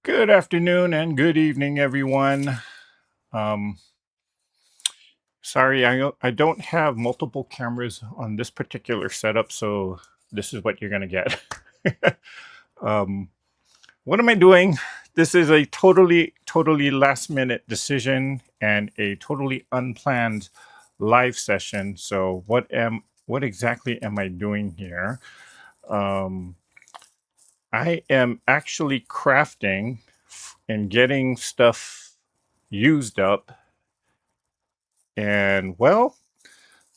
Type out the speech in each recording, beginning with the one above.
Good afternoon and good evening, everyone. Um, sorry, I don't have multiple cameras on this particular setup, so this is what you're gonna get. um, what am I doing? This is a totally last minute decision and a totally unplanned live session. So what exactly am I doing here? Um, I am actually crafting and getting stuff used up. And well,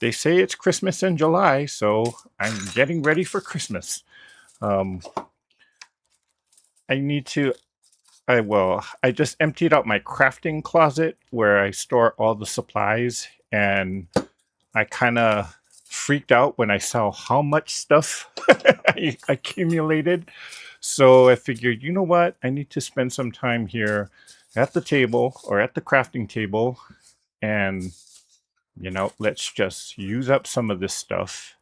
they say it's Christmas in July, so I'm getting ready for Christmas. Um, I need to, I just emptied out my crafting closet where I store all the supplies, and I kind of freaked out when I saw how much stuff I accumulated. So I figured, you know what? I need to spend some time here at the table or at the crafting table and let's just use up some of this stuff.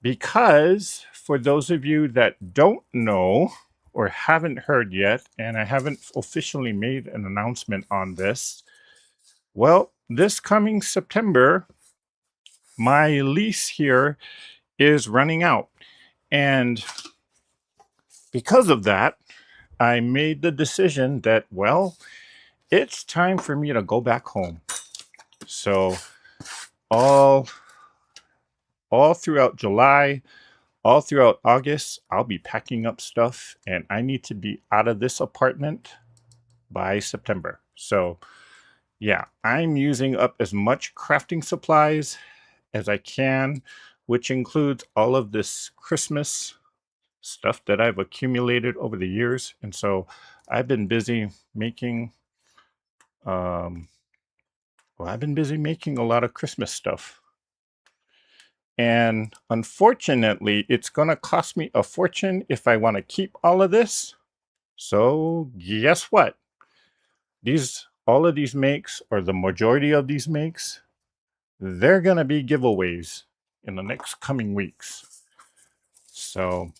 Because for those of you that don't know or haven't heard yet, and I haven't officially made an announcement on this, well, this coming September, my lease here is running out. And because of that, I made the decision that, well, it's time for me to go back home. So all all throughout July, all throughout August, I'll be packing up stuff and I need to be out of this apartment by September. So, yeah, I'm using up as much crafting supplies as I can, which includes all of this Christmas stuff that I've accumulated over the years. And so I've been busy making, um, I've been busy making a lot of Christmas stuff. And unfortunately, it's going to cost me a fortune if I want to keep all of this. So guess what? All of these makes, or the majority of these makes, they're gonna be giveaways in the next coming weeks. So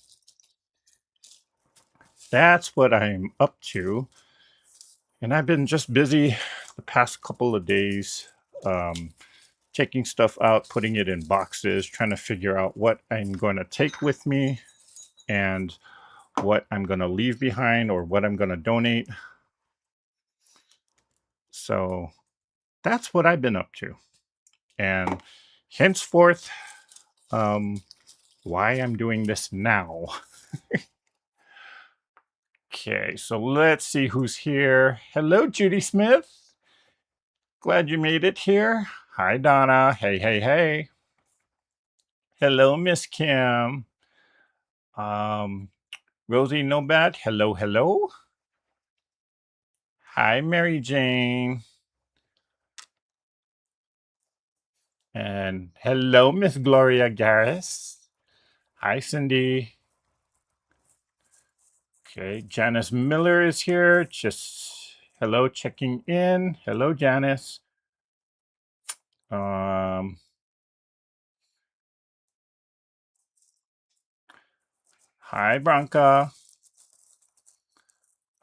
that's what I'm up to. And I've been just busy the past couple of days, um, taking stuff out, putting it in boxes, trying to figure out what I'm going to take with me and what I'm going to leave behind or what I'm going to donate. So that's what I've been up to. And henceforth, um, why I'm doing this now. Okay, so let's see who's here. Hello, Judy Smith. Glad you made it here. Hi, Donna. Hey, hey, hey. Hello, Miss Kim. Um, Rosie Nobat. Hello, hello. Hi, Mary Jane. And hello, Miss Gloria Garris. Hi, Cindy. Okay, Janice Miller is here. Just hello, checking in. Hello, Janice. Um, Hi, Branca.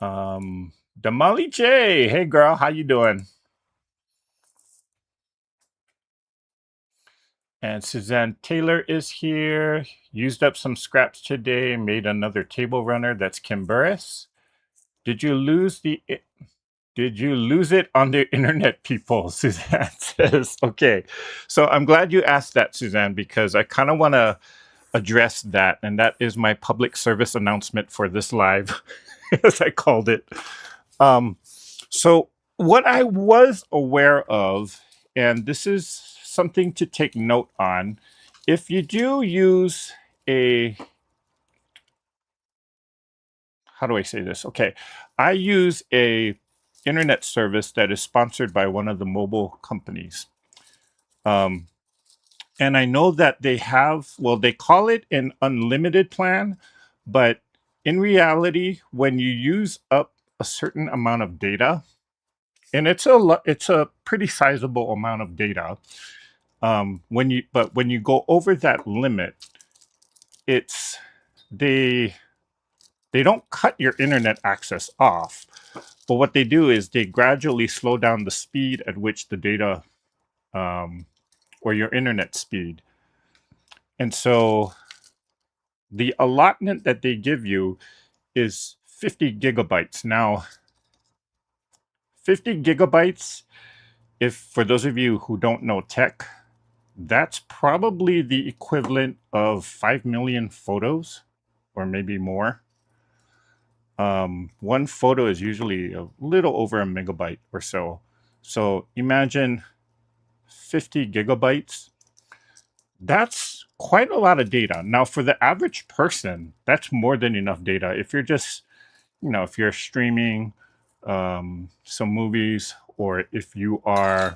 Damali J. Hey, girl, how you doing? And Suzanne Taylor is here. Used up some scraps today. Made another table runner. That's Kim Burris. Did you lose the? Did you lose it on the internet, people? Suzanne says. Okay, so I'm glad you asked that, Suzanne, because I kind of want to address that, and that is my public service announcement for this live, as I called it. Um, so, what I was aware of, and this is something to take note on, if you do use a, how do I say this? Okay, I use a internet service that is sponsored by one of the mobile companies. Um, and I know that they have, well, they call it an unlimited plan, but in reality, when you use up a certain amount of data, and it's a pretty sizable amount of data. When you go over that limit, it's they they don't cut your internet access off, but what they do is they gradually slow down the speed at which the data um, or your internet speed. And so the allotment that they give you is 50 gigabytes. Now, 50 gigabytes, if for those of you who don't know tech, that's probably the equivalent of 5 million photos or maybe more. One photo is usually a little over a megabyte or so. So imagine 50 gigabytes. That's quite a lot of data. Now, for the average person, that's more than enough data. If you're just, if you're streaming some movies, or if you are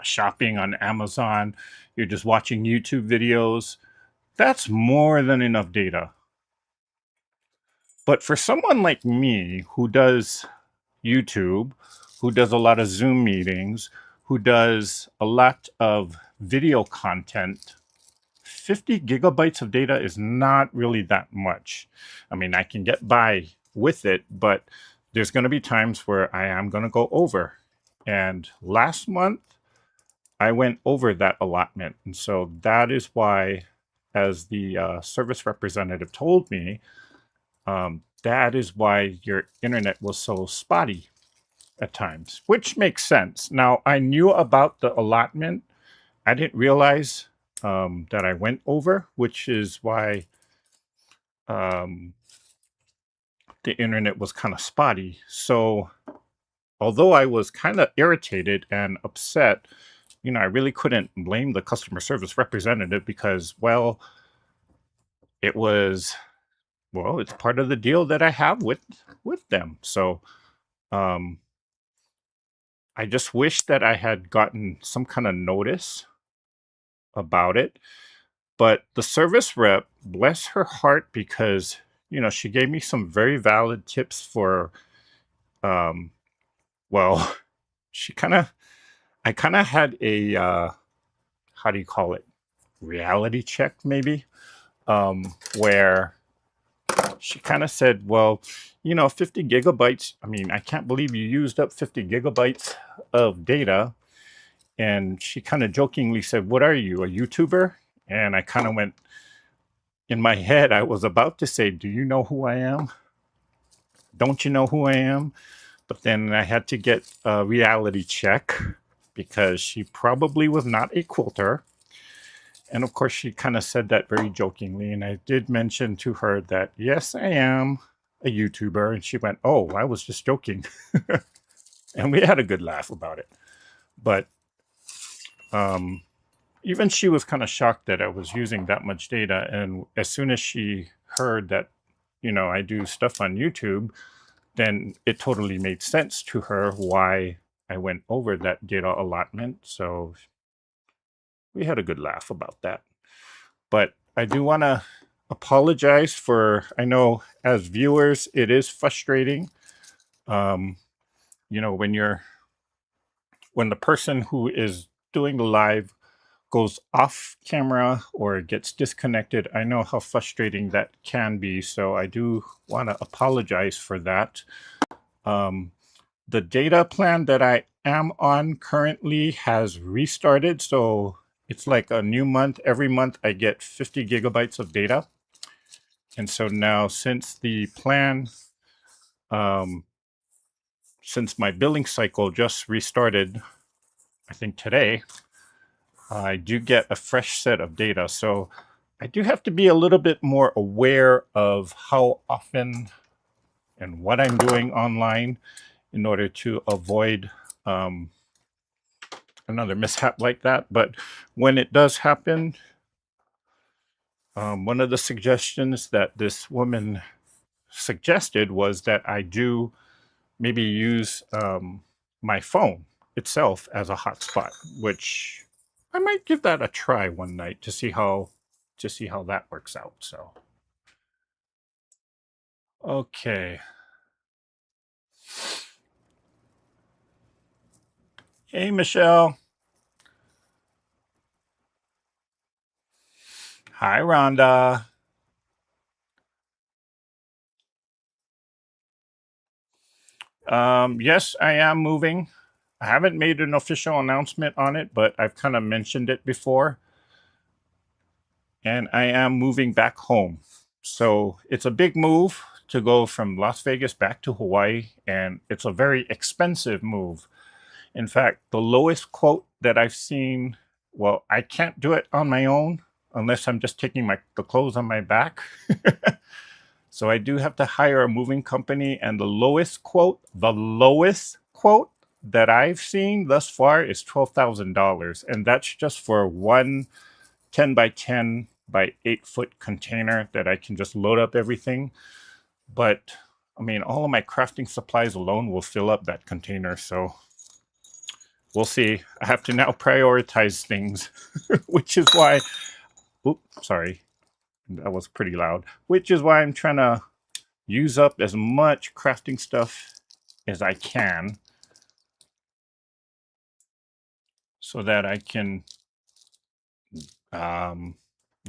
shopping on Amazon, you're just watching YouTube videos, that's more than enough data. But for someone like me who does YouTube, who does a lot of Zoom meetings, who does a lot of video content, 50 gigabytes of data is not really that much. I mean, I can get by with it, but there's going to be times where I am going to go over. And last month, I went over that allotment. And so that is why, as the service representative told me, that is why your internet was so spotty at times, which makes sense. Now, I knew about the allotment. I didn't realize that I went over, which is why um, the internet was kind of spotty. So, although I was kind of irritated and upset, I really couldn't blame the customer service representative because, well, it was, it's part of the deal that I have with them. So, um, I just wish that I had gotten some kind of notice about it. But the service rep, bless her heart, because she gave me some very valid tips for, um, well, she kind of, I kind of had a, how do you call it, reality check maybe, where she kind of said, well, 50 gigabytes. I mean, I can't believe you used up 50 gigabytes of data. And she kind of jokingly said, what are you, a YouTuber? And I kind of went, in my head, I was about to say, do you know who I am? Don't you know who I am? But then I had to get a reality check because she probably was not a quilter. And of course, she kind of said that very jokingly. And I did mention to her that, yes, I am a YouTuber. And she went, oh, I was just joking. And we had a good laugh about it. But even she was kind of shocked that I was using that much data. And as soon as she heard that, I do stuff on YouTube, then it totally made sense to her why I went over that data allotment. So we had a good laugh about that. But I do want to apologize for, I know as viewers, it is frustrating. When the person who is doing the live goes off camera or gets disconnected, I know how frustrating that can be. So I do want to apologize for that. The data plan that I am on currently has restarted. So it's like a new month. Every month I get 50 gigabytes of data. And so now since the plan, since my billing cycle just restarted, I think today, I do get a fresh set of data. So I do have to be a little bit more aware of how often and what I'm doing online in order to avoid another mishap like that. But when it does happen, one of the suggestions that this woman suggested was that I do maybe use my phone itself as a hotspot, which I might give that a try one night to see how that works out. So okay. Hey Michelle. Hi Rhonda. Yes, I am moving. I haven't made an official announcement on it, but I've kind of mentioned it before. And I am moving back home. So it's a big move to go from Las Vegas back to Hawaii, and it's a very expensive move. In fact, the lowest quote that I've seen, well, I can't do it on my own unless I'm just taking the clothes on my back. So I do have to hire a moving company, and the lowest quote that I've seen thus far is $12,000, and that's just for one 10 by 10 by 8 foot container that I can just load up everything. But I mean, all of my crafting supplies alone will fill up that container, so we'll see. I have to now prioritize things, which is why, oops, sorry, that was pretty loud, which is why I'm trying to use up as much crafting stuff as I can so that I can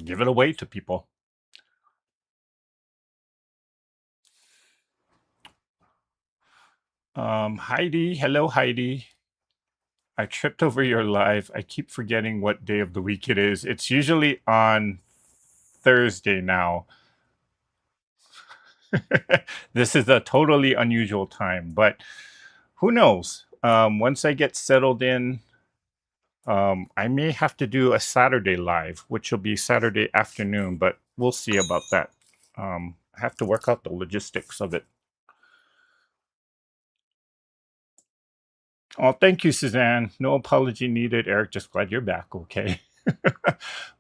give it away to people. Heidi, hello, Heidi. I tripped over your live. I keep forgetting what day of the week it is. It's usually on Thursday now. This is a totally unusual time, but who knows? Once I get settled in, I may have to do a Saturday live, which will be Saturday afternoon, but we'll see about that. I have to work out the logistics of it. Oh, thank you, Suzanne. No apology needed, Eric. Just glad you're back. Okay.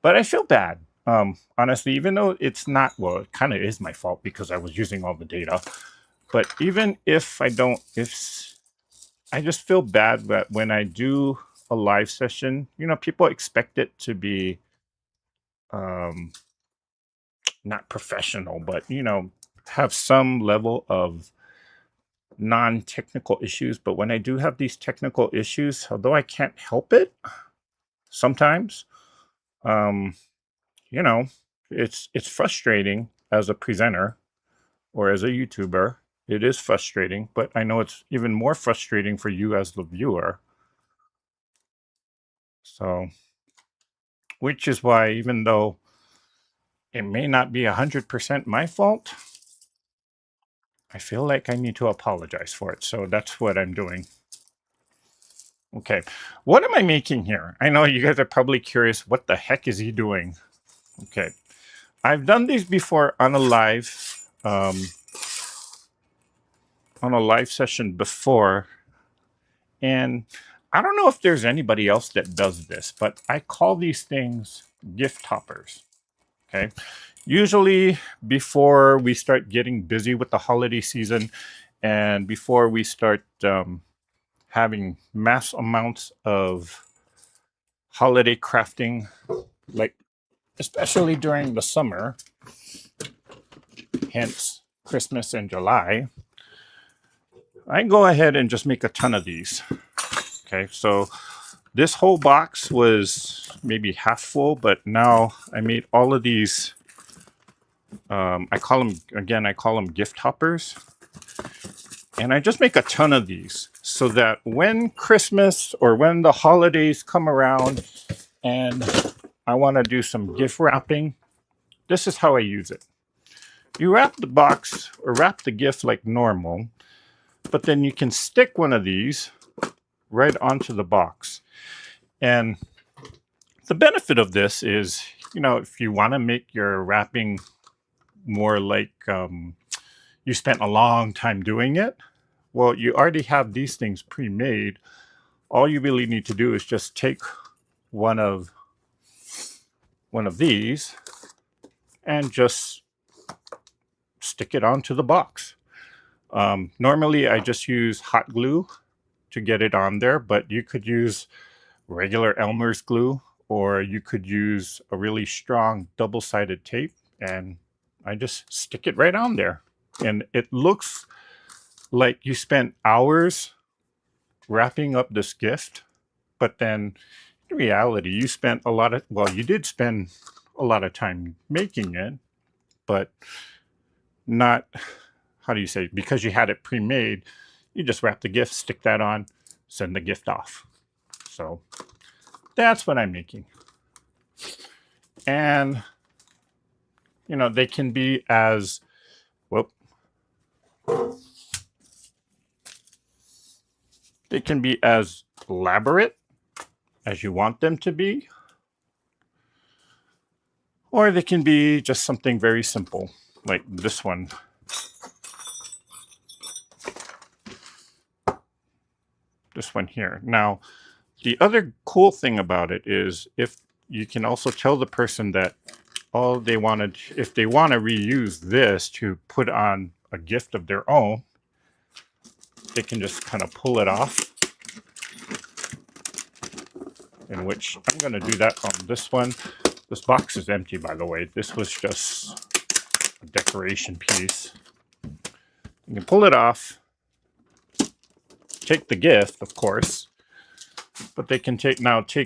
But I feel bad. Honestly, even though it's not, well, it kind of is my fault because I was using all the data. But even if I don't, if I just feel bad that when I do a live session, people expect it to be um, not professional, but have some level of non-technical issues. But when I do have these technical issues, although I can't help it sometimes, um, you know, it's frustrating as a presenter or as a YouTuber. It is frustrating, but I know it's even more frustrating for you as the viewer. So, which is why, even though it may not be 100% my fault, I feel like I need to apologize for it. So that's what I'm doing. Okay, what am I making here? I know you guys are probably curious, what the heck is he doing? Okay, I've done these before on a live session before, and I don't know if there's anybody else that does this, but I call these things gift toppers. Okay, usually before we start getting busy with the holiday season, and before we start having mass amounts of holiday crafting, like especially during the summer, hence Christmas and July, I go ahead and just make a ton of these. Okay, so this whole box was maybe half full, but now I made all of these. I call them gift hoppers. And I just make a ton of these so that when Christmas or when the holidays come around and I want to do some gift wrapping, this is how I use it. You wrap the box or wrap the gift like normal, but then you can stick one of these right onto the box. And the benefit of this is, if you want to make your wrapping more like you spent a long time doing it, well, you already have these things pre-made. All you really need to do is just take one of these and just stick it onto the box. Normally, I just use hot glue to get it on there, but you could use regular Elmer's glue, or you could use a really strong double-sided tape, and I just stick it right on there. And it looks like you spent hours wrapping up this gift, but then in reality, you did spend a lot of time making it, but not, how do you say, because you had it pre-made, You just wrap the gift, stick that on, send the gift off. So that's what I'm making. And, you know, they can be as, they can be as elaborate as you want them to be, or they can be just something very simple, like this one. This one here. Now, the other cool thing about it is if you can also tell the person that all they wanted, if they want to reuse this to put on a gift of their own, they can just kind of pull it off. In which I'm going to do that on this one. This box is empty, by the way. This was just a decoration piece. You can pull it off, take the gift, of course, but they can take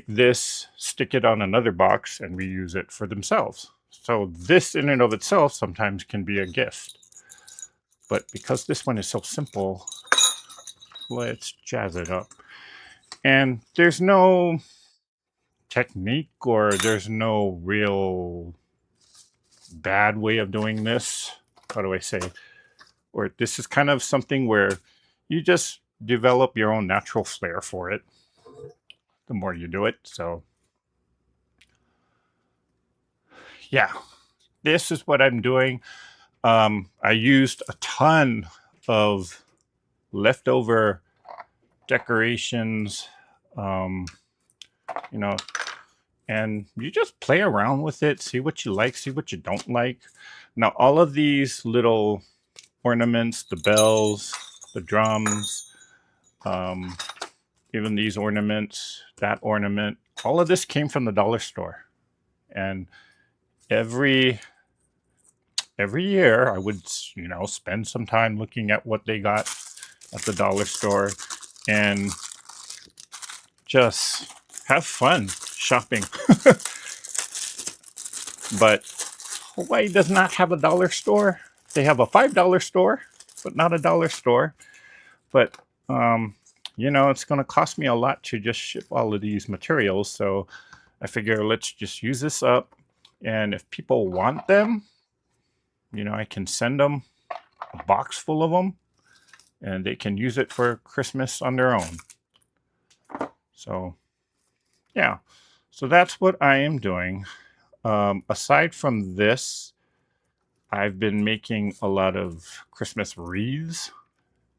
this, stick it on another box, and reuse it for themselves. So this in and of itself sometimes can be a gift. But because this one is so simple, let's jazz it up. And there's no technique, or there's no real bad way of doing this. How do I say? Or this is kind of something where you just develop your own natural flair for it the more you do it. So yeah, this is what I'm doing. I used a ton of leftover decorations, you know, and you just play around with it, see what you like, see what you don't like. Now, all of these little ornaments, the bells, the drums, even these ornaments, that ornament, all of this came from the dollar store. And every year I would, you know, spend some time looking at what they got at the dollar store and just have fun shopping. But Hawaii does not have a dollar store. They have a $5 store, but not a dollar store. But you know, it's going to cost me a lot to just ship all of these materials. So I figure let's just use this up. And if people want them, you know, I can send them a box full of them and they can use it for Christmas on their own. So yeah, so that's what I am doing. Aside from this, I've been making a lot of Christmas wreaths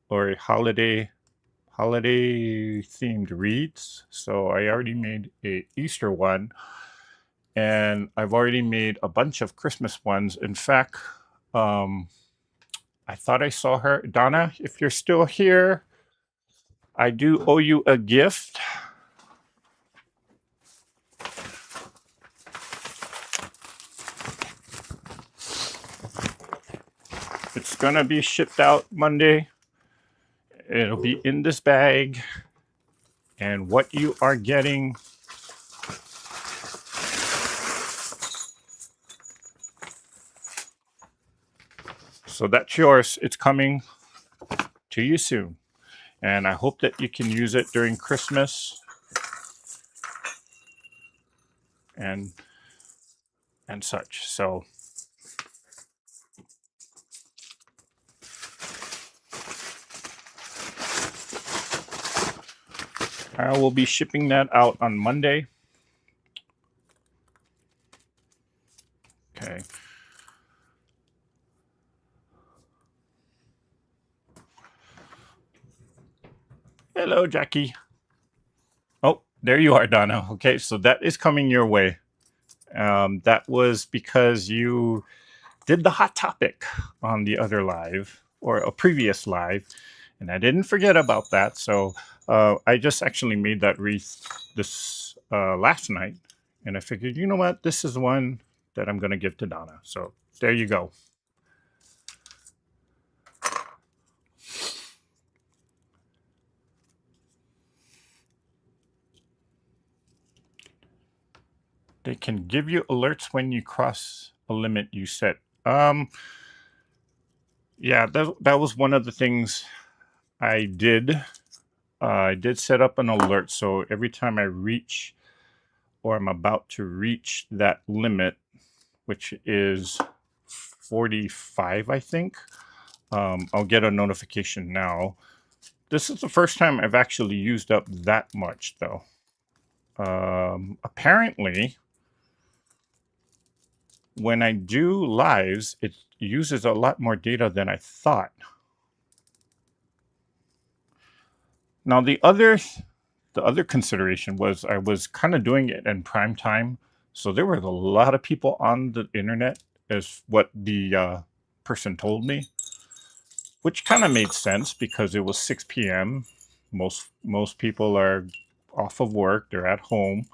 or holiday themed wreaths. So I already made a Easter one, and I've already made a bunch of Christmas ones. In fact, I thought I saw her. Donna, if you're still here, I do owe you a gift. It's gonna be shipped out Monday. It'll be in this bag. And what you are getting so that's yours. It's coming to you soon. And I hope that you can use it during Christmas and such. So I will be shipping that out on Monday. Okay. Hello, Jackie. Oh, there you are, Donna. Okay, so that is coming your way. That was because you did the hot topic on the other live or a previous live, and I didn't forget about that. So I just actually made that wreath this last night, and I figured, you know what, this is one that I'm going to give to Donna. So there you go. They can give you alerts when you cross a limit you set. Yeah, that was one of the things I did set up an alert, so every time I reach or I'm about to reach that limit, which is 45, I think, I'll get a notification now. This is the first time I've actually used up that much, though. Apparently, when I do lives, it uses a lot more data than I thought. Now, the other consideration was I was kind of doing it in prime time, so there were a lot of people on the internet, is what the person told me, which kind of made sense because it was 6 p.m. Most people are off of work, they're at home,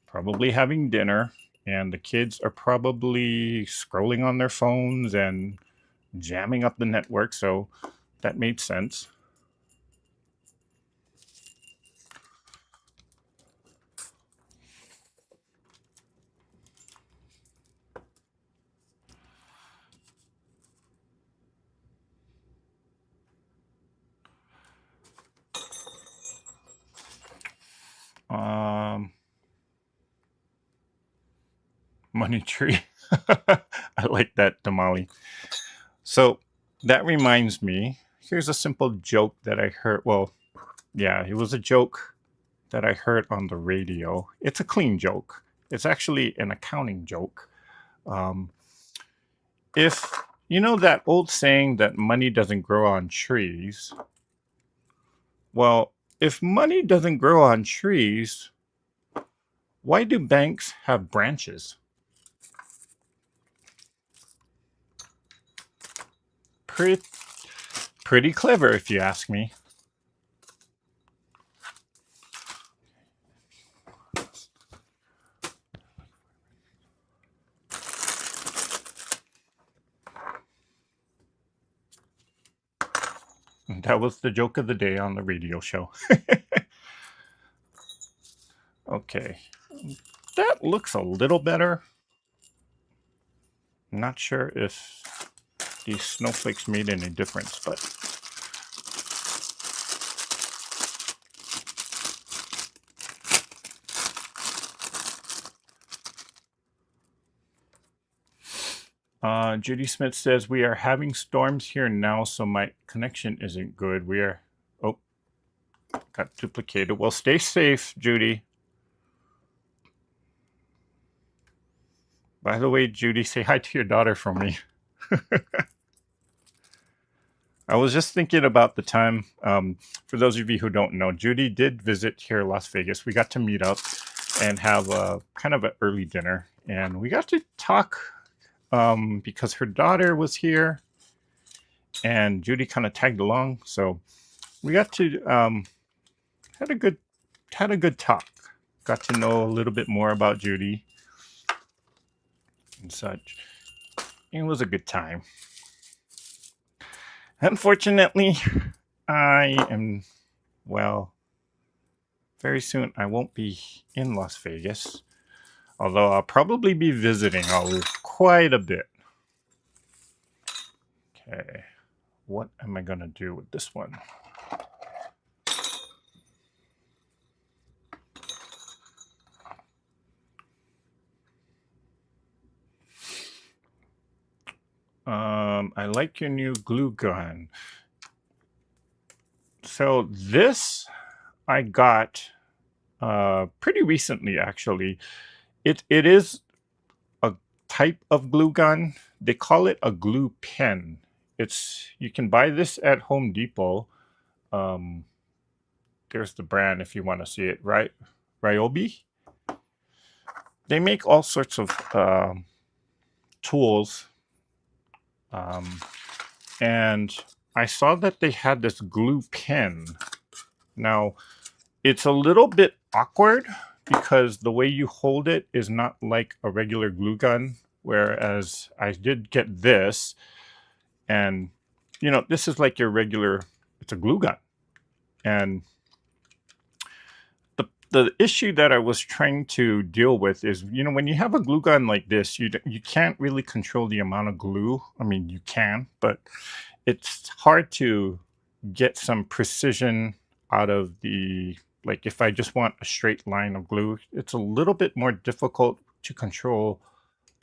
probably having dinner, and the kids are probably scrolling on their phones and jamming up the network, so that made sense. Money tree. I like that, Damali. So that reminds me, here's a simple joke that I heard. Well, yeah, it was a joke that I heard on the radio. It's a clean joke. It's actually an accounting joke. If you know that old saying that money doesn't grow on trees, well, if money doesn't grow on trees, why do banks have branches? Pretty clever, if you ask me. That was the joke of the day on the radio show. Okay, that looks a little better. I'm not sure if these snowflakes made any difference, but Judy Smith says, we are having storms here now, so my connection isn't good. We are, oh, got duplicated. Well, stay safe, Judy. By the way, Judy, say hi to your daughter for me. I was just thinking about the time, for those of you who don't know, Judy did visit here in Las Vegas. We got to meet up and have a kind of an early dinner, and we got to talk because her daughter was here and Judy kind of tagged along. So we got to had a good talk. Got to know a little bit more about Judy and such. It was a good time. Unfortunately, I am, well, very soon I won't be in Las Vegas, although I'll probably be visiting quite a bit. Okay, what am I going to do with this one? I like your new glue gun. So this I got pretty recently, actually. It is a type of glue gun. They call it a glue pen. You can buy this at Home Depot. There's the brand if you want to see it, right? Ryobi. They make all sorts of tools. And I saw that they had this glue pen. Now, it's a little bit awkward because the way you hold it is not like a regular glue gun, whereas I did get this, and you know, this is like your regular, it's a glue gun. And the issue that I was trying to deal with is, you know, when you have a glue gun like this, you can't really control the amount of glue. I mean, you can, but it's hard to get some precision out of the, like if I just want a straight line of glue, it's a little bit more difficult to control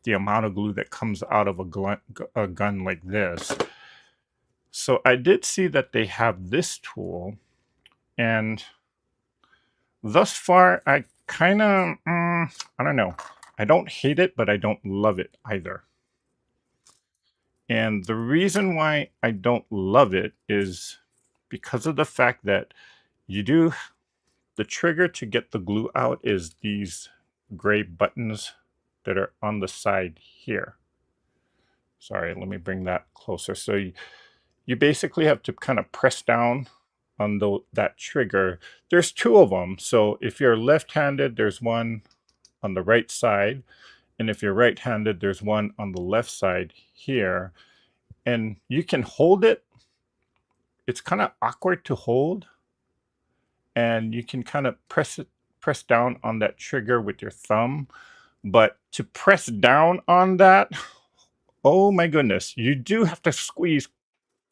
the amount of glue that comes out of a gun like this. So I did see that they have this tool, and thus far I kind of, I don't know. I don't hate it, but I don't love it either. And the reason why I don't love it is because of the fact that the trigger to get the glue out is these gray buttons that are on the side here. Sorry, let me bring that closer. So you basically have to kind of press down on that trigger. There's two of them. So if you're left-handed, there's one on the right side. And if you're right-handed, there's one on the left side here. And you can hold it. It's kind of awkward to hold. And you can kind of press down on that trigger with your thumb. But to press down on that, oh my goodness, you do have to squeeze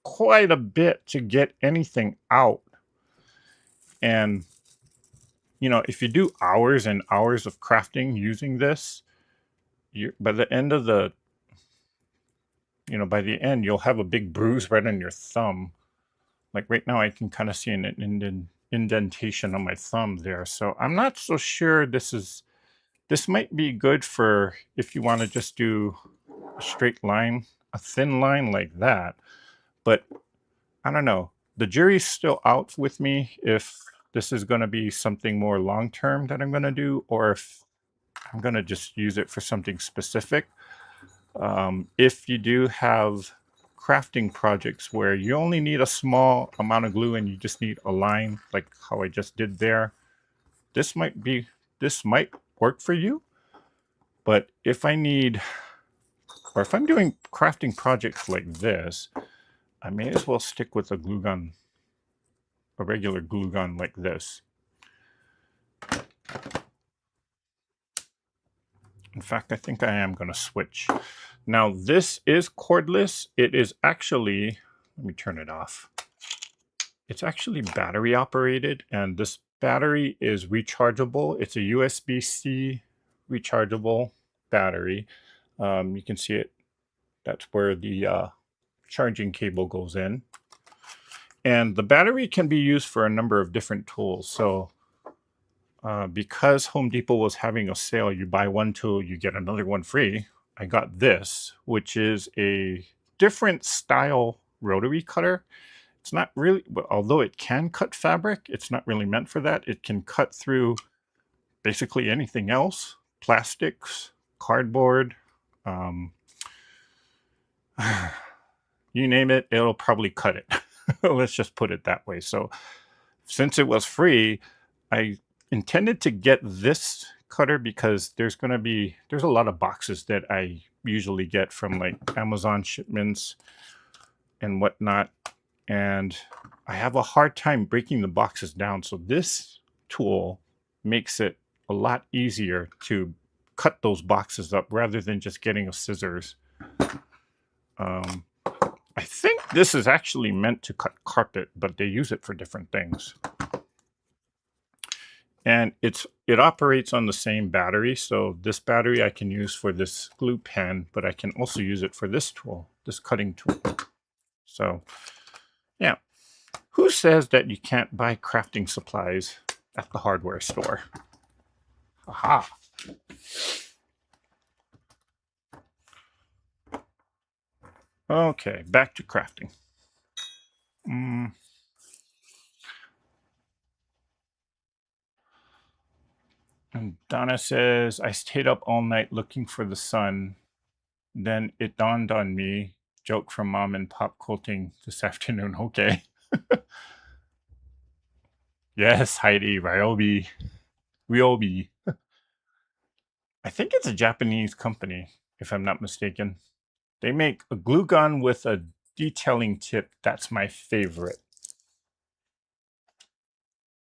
quite a bit to get anything out. And if you do hours and hours of crafting using this, by the end you'll have a big bruise right on your thumb. Like right now I can kind of see an indentation on my thumb there. So I'm not so sure this might be good for if you want to just do a straight line, a thin line like that. But I don't know. The jury's still out with me if this is going to be something more long-term that I'm going to do, or if I'm going to just use it for something specific. If you do have crafting projects where you only need a small amount of glue and you just need a line, like how I just did there, this might work for you. But if I'm doing crafting projects like this, I may as well stick with a glue gun, a regular glue gun like this. In fact, I think I am going to switch. Now, this is cordless. It is actually, let me turn it off. It's actually battery operated, and this battery is rechargeable. It's a USB-C rechargeable battery. You can see it. That's where the charging cable goes in. And the battery can be used for a number of different tools. So because Home Depot was having a sale, you buy one tool, you get another one free. I got this, which is a different style rotary cutter. It's not really, although it can cut fabric, it's not really meant for that. It can cut through basically anything else, plastics, cardboard, you name it, it'll probably cut it. Let's just put it that way. So since it was free, I intended to get this cutter because there's a lot of boxes that I usually get from like Amazon shipments and whatnot. And I have a hard time breaking the boxes down. So this tool makes it a lot easier to cut those boxes up rather than just getting a scissors. I think this is actually meant to cut carpet, but they use it for different things. And it operates on the same battery. So this battery I can use for this glue pen, but I can also use it for this tool, this cutting tool. So yeah, who says that you can't buy crafting supplies at the hardware store? Aha. Okay, back to crafting. And Donna says, I stayed up all night looking for the sun. Then it dawned on me, joke from mom and pop quilting this afternoon. Okay. Yes, Heidi, Ryobi. I think it's a Japanese company, if I'm not mistaken. They make a glue gun with a detailing tip. That's my favorite.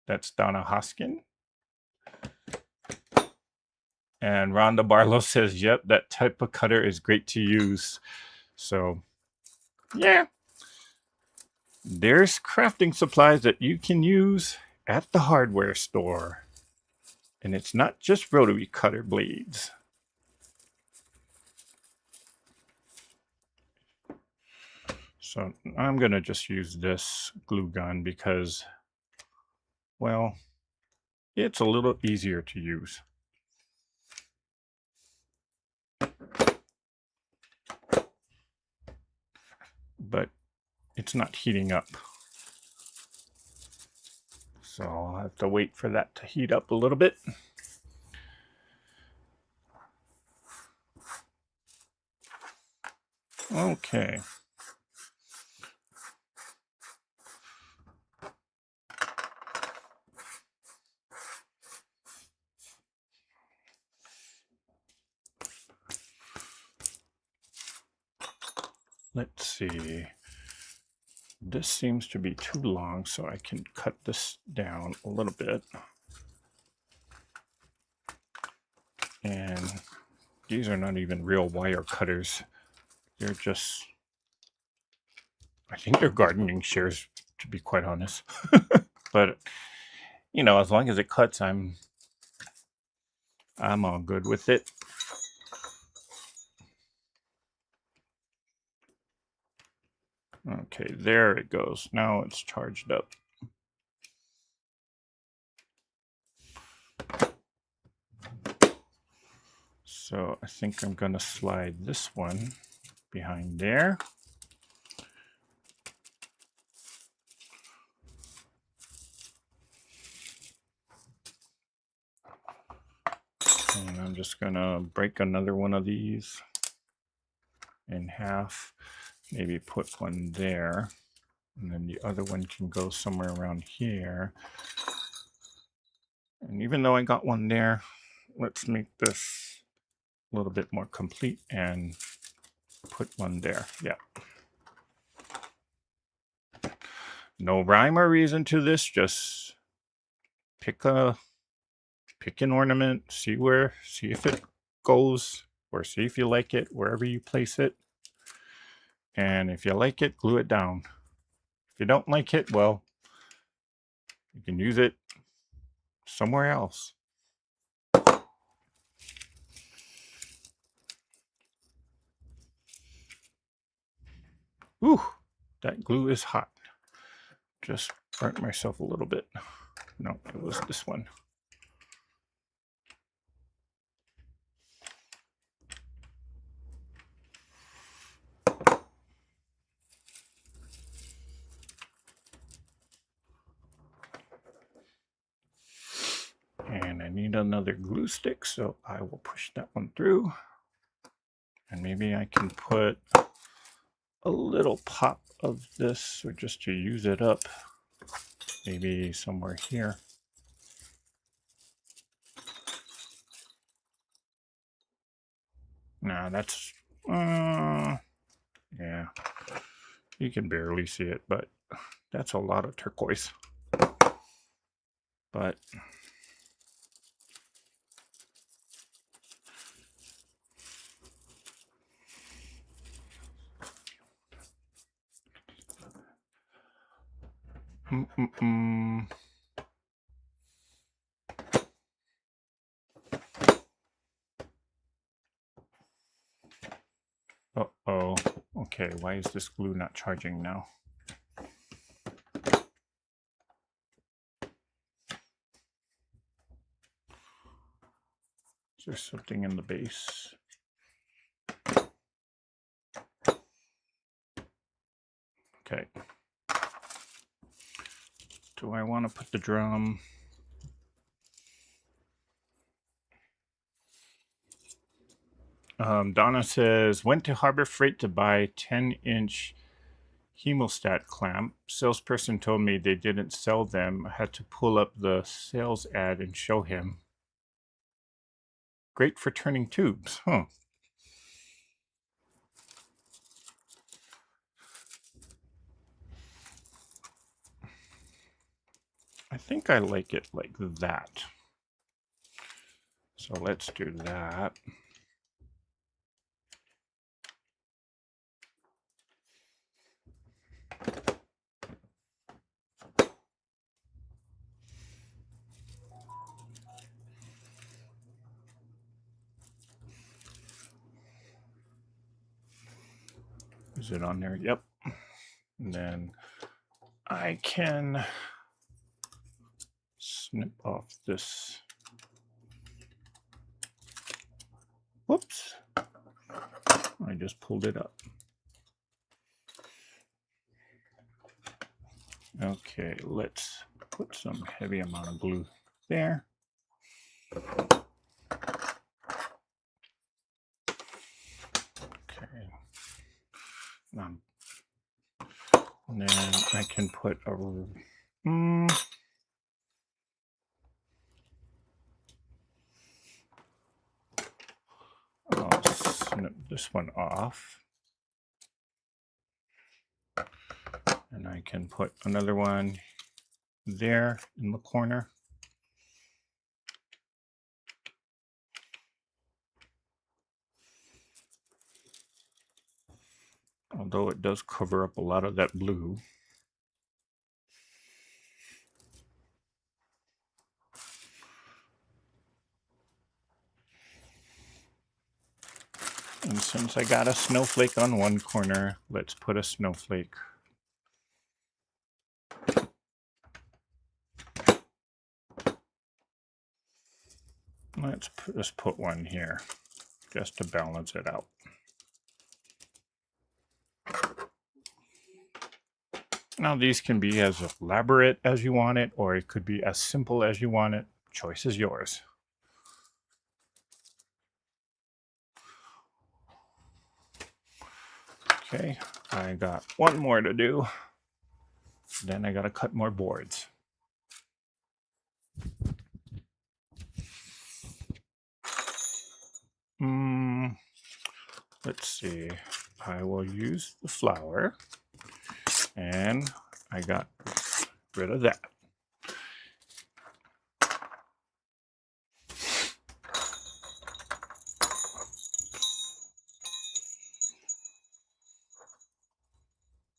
That's Donna Hoskin. And Rhonda Barlow says, yep, that type of cutter is great to use. So, yeah. There's crafting supplies that you can use at the hardware store. And it's not just rotary cutter blades. So I'm going to just use this glue gun because, well, it's a little easier to use. But it's not heating up. So I'll have to wait for that to heat up a little bit. Okay. Let's see. This seems to be too long, so I can cut this down a little bit. And these are not even real wire cutters. They're just, I think they're gardening shears, to be quite honest. But, you know, as long as it cuts, I'm all good with it. Okay, there it goes. Now it's charged up. So I think I'm going to slide this one behind there. And I'm just going to break another one of these in half. Maybe put one there. And then the other one can go somewhere around here. And even though I got one there, let's make this a little bit more complete and put one there. Yeah. No rhyme or reason to this. Just pick an ornament, see if it goes, or see if you like it wherever you place it. And if you like it, glue it down. If you don't like it, well, you can use it somewhere else. Ooh, that glue is hot. Just burnt myself a little bit. No, it was this one. And I need another glue stick, so I will push that one through. And maybe I can put a little pop of this, or just to use it up, maybe somewhere here. Nah, that's, yeah, you can barely see it, but that's a lot of turquoise. But uh-oh. Okay, why is this glue not charging now? Is there something in the base? Okay. Do I want to put the drum? Donna says, went to Harbor Freight to buy 10-inch hemostat clamp. Salesperson told me they didn't sell them. I had to pull up the sales ad and show him. Great for turning tubes, huh? I think I like it like that. So let's do that. Is it on there? Yep. And then I can snip off this. Whoops. I just pulled it up. Okay, let's put some heavy amount of glue there. Okay. And then I can put a I'll snip this one off. And I can put another one there in the corner. Although it does cover up a lot of that blue. And since I got a snowflake on one corner, let's put a snowflake. Let's just put one here, just to balance it out. Now these can be as elaborate as you want it, or it could be as simple as you want it. Choice is yours. Okay, I got one more to do. Then I gotta cut more boards. Let's see. I will use the flour, and I got rid of that.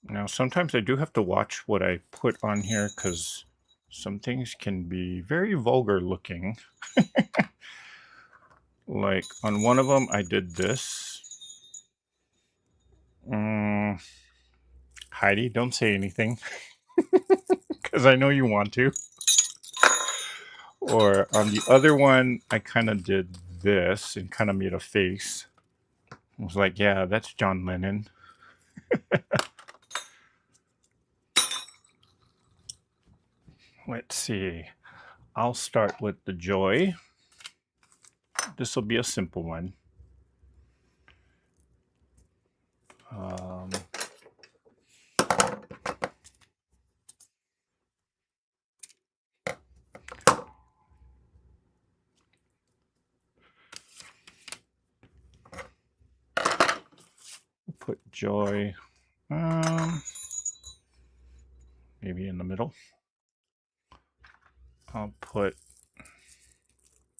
Now, sometimes I do have to watch what I put on here because some things can be very vulgar looking. Like on one of them, I did this. Heidi, don't say anything because I know you want to. Or on the other one, I kind of did this and kind of made a face. I was like, yeah, that's John Lennon. Let's see. I'll start with the joy. This will be a simple one. Put joy maybe in the middle. I'll put,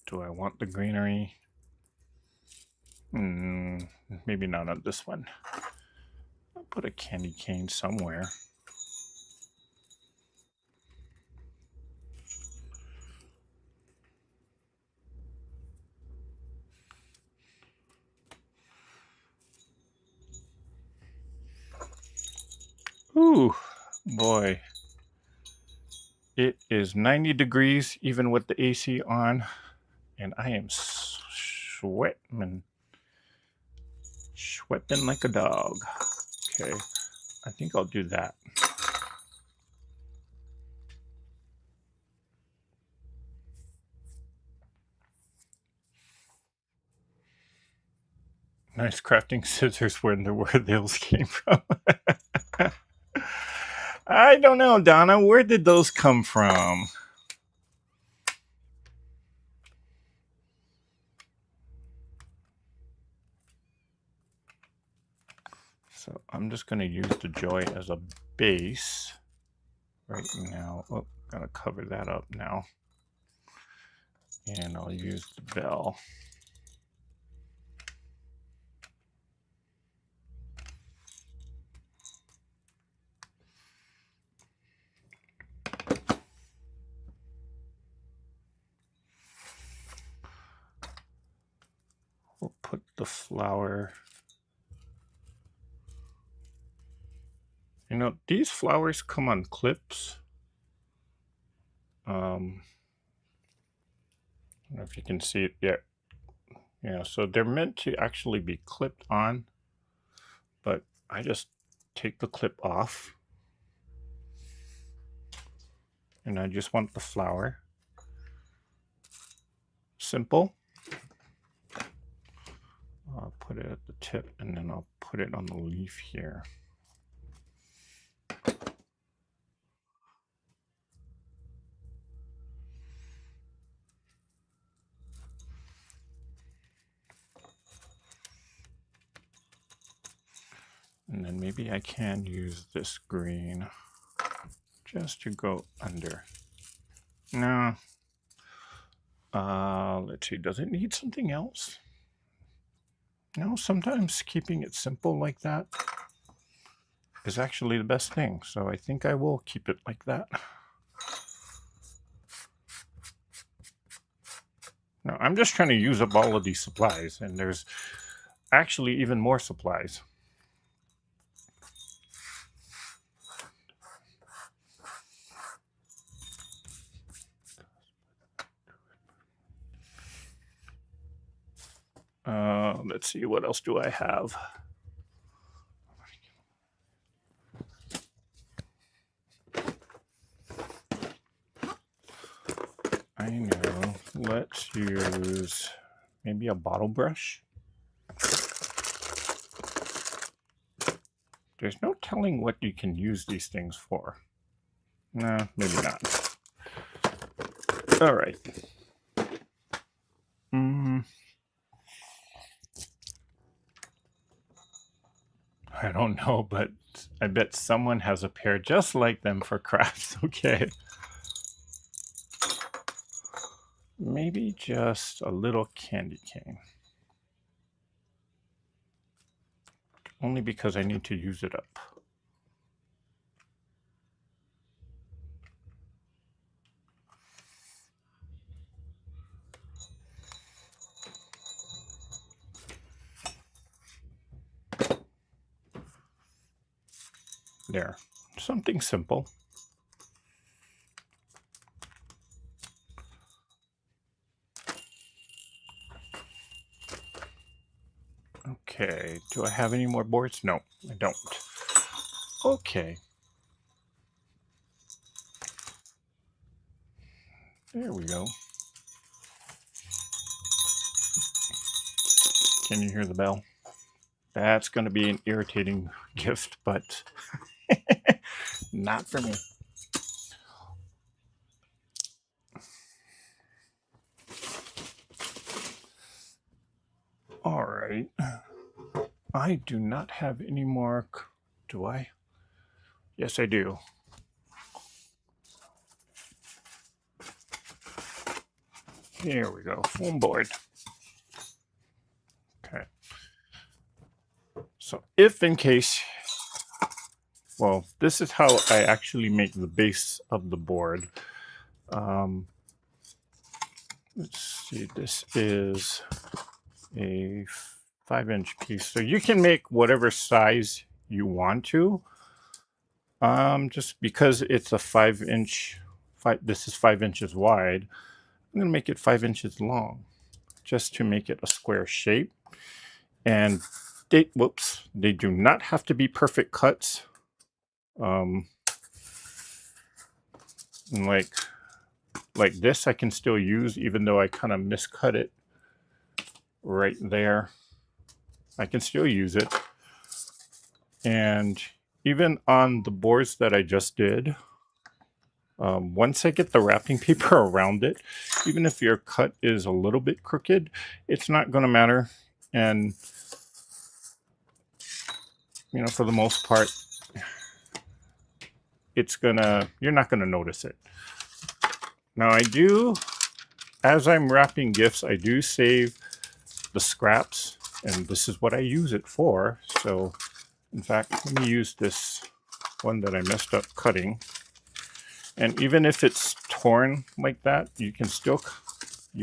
do I want the greenery? Maybe not on this one. I'll put a candy cane somewhere. Ooh, boy. It is 90 degrees even with the AC on, and I am sweating like a dog. Okay, I think I'll do that. Nice crafting scissors, wonder where those came from. I don't know, Donna. Where did those come from? So I'm just going to use the joy as a base right now. Oh, gotta cover that up now. And I'll use the bell. We'll put the flower You know, these flowers come on clips. I don't know if you can see it yet. Yeah, so they're meant to actually be clipped on, but I just take the clip off. And I just want the flower. Simple. I'll put it at the tip and then I'll put it on the leaf here. And then maybe I can use this green just to go under. No. Let's see, does it need something else? No, sometimes keeping it simple like that is actually the best thing. So I think I will keep it like that. Now, I'm just trying to use up all of these supplies, and there's actually even more supplies. Let's see, what else do I have? I know. Let's use maybe a bottle brush. There's no telling what you can use these things for. No, maybe not. All right. I don't know, but I bet someone has a pair just like them for crafts. Okay. Maybe just a little candy cane. Only because I need to use it up. There. Something simple. Okay, do I have any more boards? No, I don't. Okay. There we go. Can you hear the bell? That's going to be an irritating gift, but not for me. All right. I do not have any more. Do I? Yes, I do. Here we go. Foam board. Okay. So if in case, well, this is how I actually make the base of the board. Let's see, this is a 5-inch piece. So you can make whatever size you want to. Just because it's a 5-inch, this is 5 inches wide, I'm gonna make it 5 inches long, just to make it a square shape. And they do not have to be perfect cuts. And like this, I can still use, even though I kind of miscut it right there. I can still use it. And even on the boards that I just did, once I get the wrapping paper around it, even if your cut is a little bit crooked, it's not going to matter. And, you know, for the most part, you're not going to notice it. Now I do, as I'm wrapping gifts, I do save the scraps, and this is what I use it for. So, in fact, let me use this one that I messed up cutting. And even if it's torn like that, you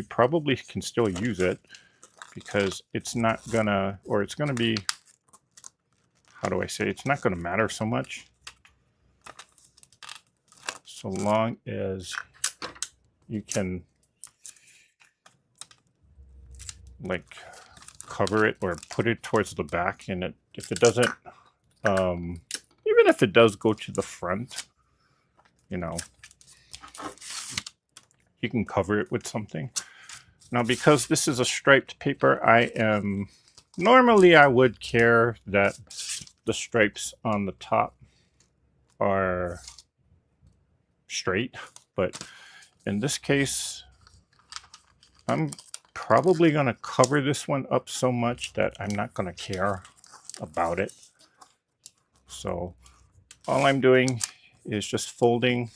probably can still use it, because it's not gonna, or it's gonna be, how do I say, it's not gonna matter so much. so long as you can like cover it or put it towards the back, and if it doesn't, even if it does go to the front, you know, you can cover it with something. Now, because this is a striped paper, normally I would care that the stripes on the top are straight, but in this case, I'm probably going to cover this one up so much that I'm not going to care about it. So all I'm doing is just folding,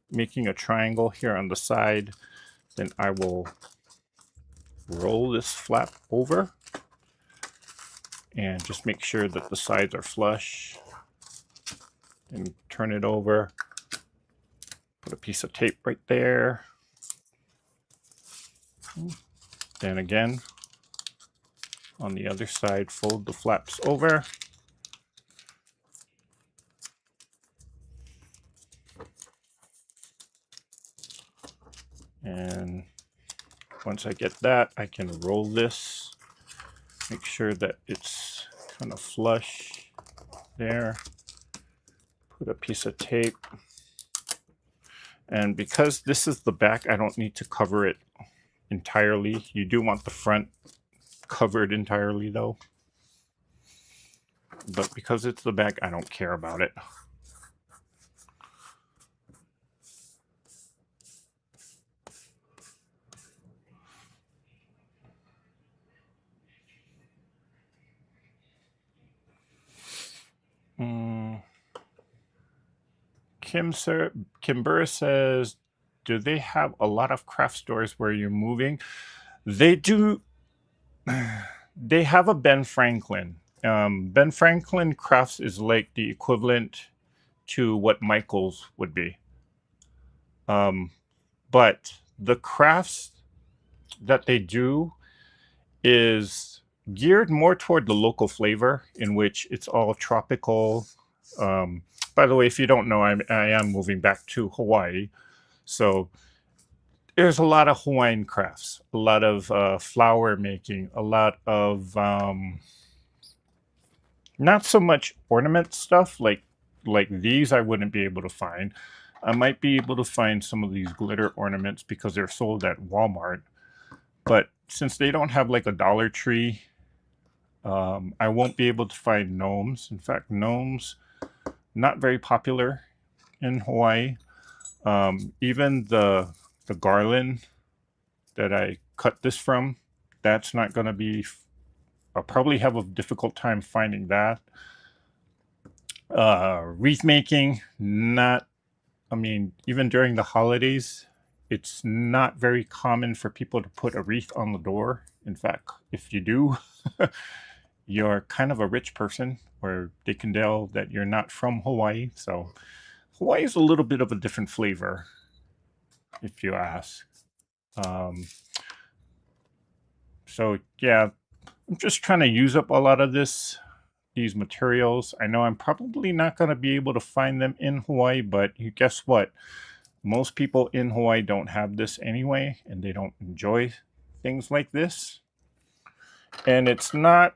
making a triangle here on the side. Then I will roll this flap over and just make sure that the sides are flush, and turn it over, put a piece of tape right there. Then again, on the other side, fold the flaps over. And once I get that, I can roll this, make sure that it's kind of flush there. Put a piece of tape. And because this is the back, I don't need to cover it entirely. You do want the front covered entirely though. But because it's the back, I don't care about it. Kimbura says, do they have a lot of craft stores where you're moving? They do. They have a Ben Franklin. Ben Franklin Crafts is like the equivalent to what Michael's would be. But the crafts that they do is geared more toward the local flavor, in which it's all tropical. By the way, if you don't know, I am moving back to Hawaii. So there's a lot of Hawaiian crafts, a lot of flower making, a lot of not so much ornament stuff like these I wouldn't be able to find. I might be able to find some of these glitter ornaments because they're sold at Walmart. But since they don't have like a Dollar Tree, I won't be able to find gnomes. In fact, gnomes, not very popular in Hawaii. Even the garland that I cut this from, that's not going to be, I'll probably have a difficult time finding that. Wreath making, not, I mean, even during the holidays, it's not very common for people to put a wreath on the door. In fact, if you do, you're kind of a rich person, or they can tell that you're not from Hawaii. So Hawaii is a little bit of a different flavor, if you ask. So yeah, I'm just trying to use up a lot of these materials. I know I'm probably not going to be able to find them in Hawaii, but guess what? Most people in Hawaii don't have this anyway, and they don't enjoy things like this. And it's not,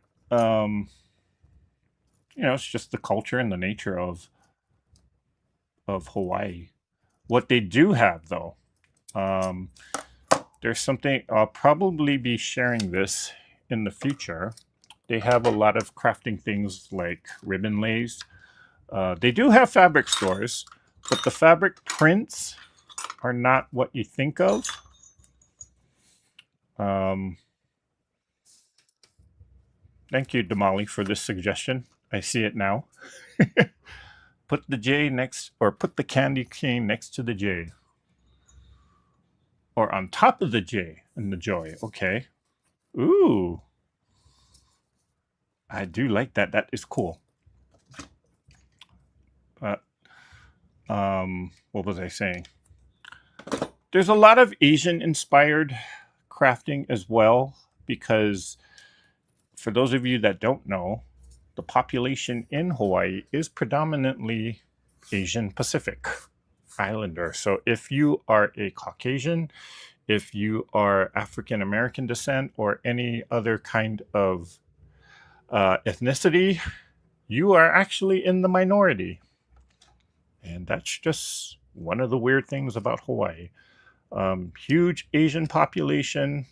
it's just the culture and the nature of Hawaii. What they do have, though, there's something, I'll probably be sharing this in the future. They have a lot of crafting things like ribbon lays. They do have fabric stores, but the fabric prints are not what you think of. Thank you, Damali, for this suggestion. I see it now. Put the J next, or put the candy cane next to the J. Or on top of the J and the joy. Okay. Ooh. I do like that. That is cool. But, what was I saying? There's a lot of Asian-inspired crafting as well, because for those of you that don't know, the population in Hawaii is predominantly Asian Pacific. islander. So if you are a Caucasian, if you are African American descent, or any other kind of ethnicity, you are actually in the minority. And that's just one of the weird things about Hawaii. Huge Asian population,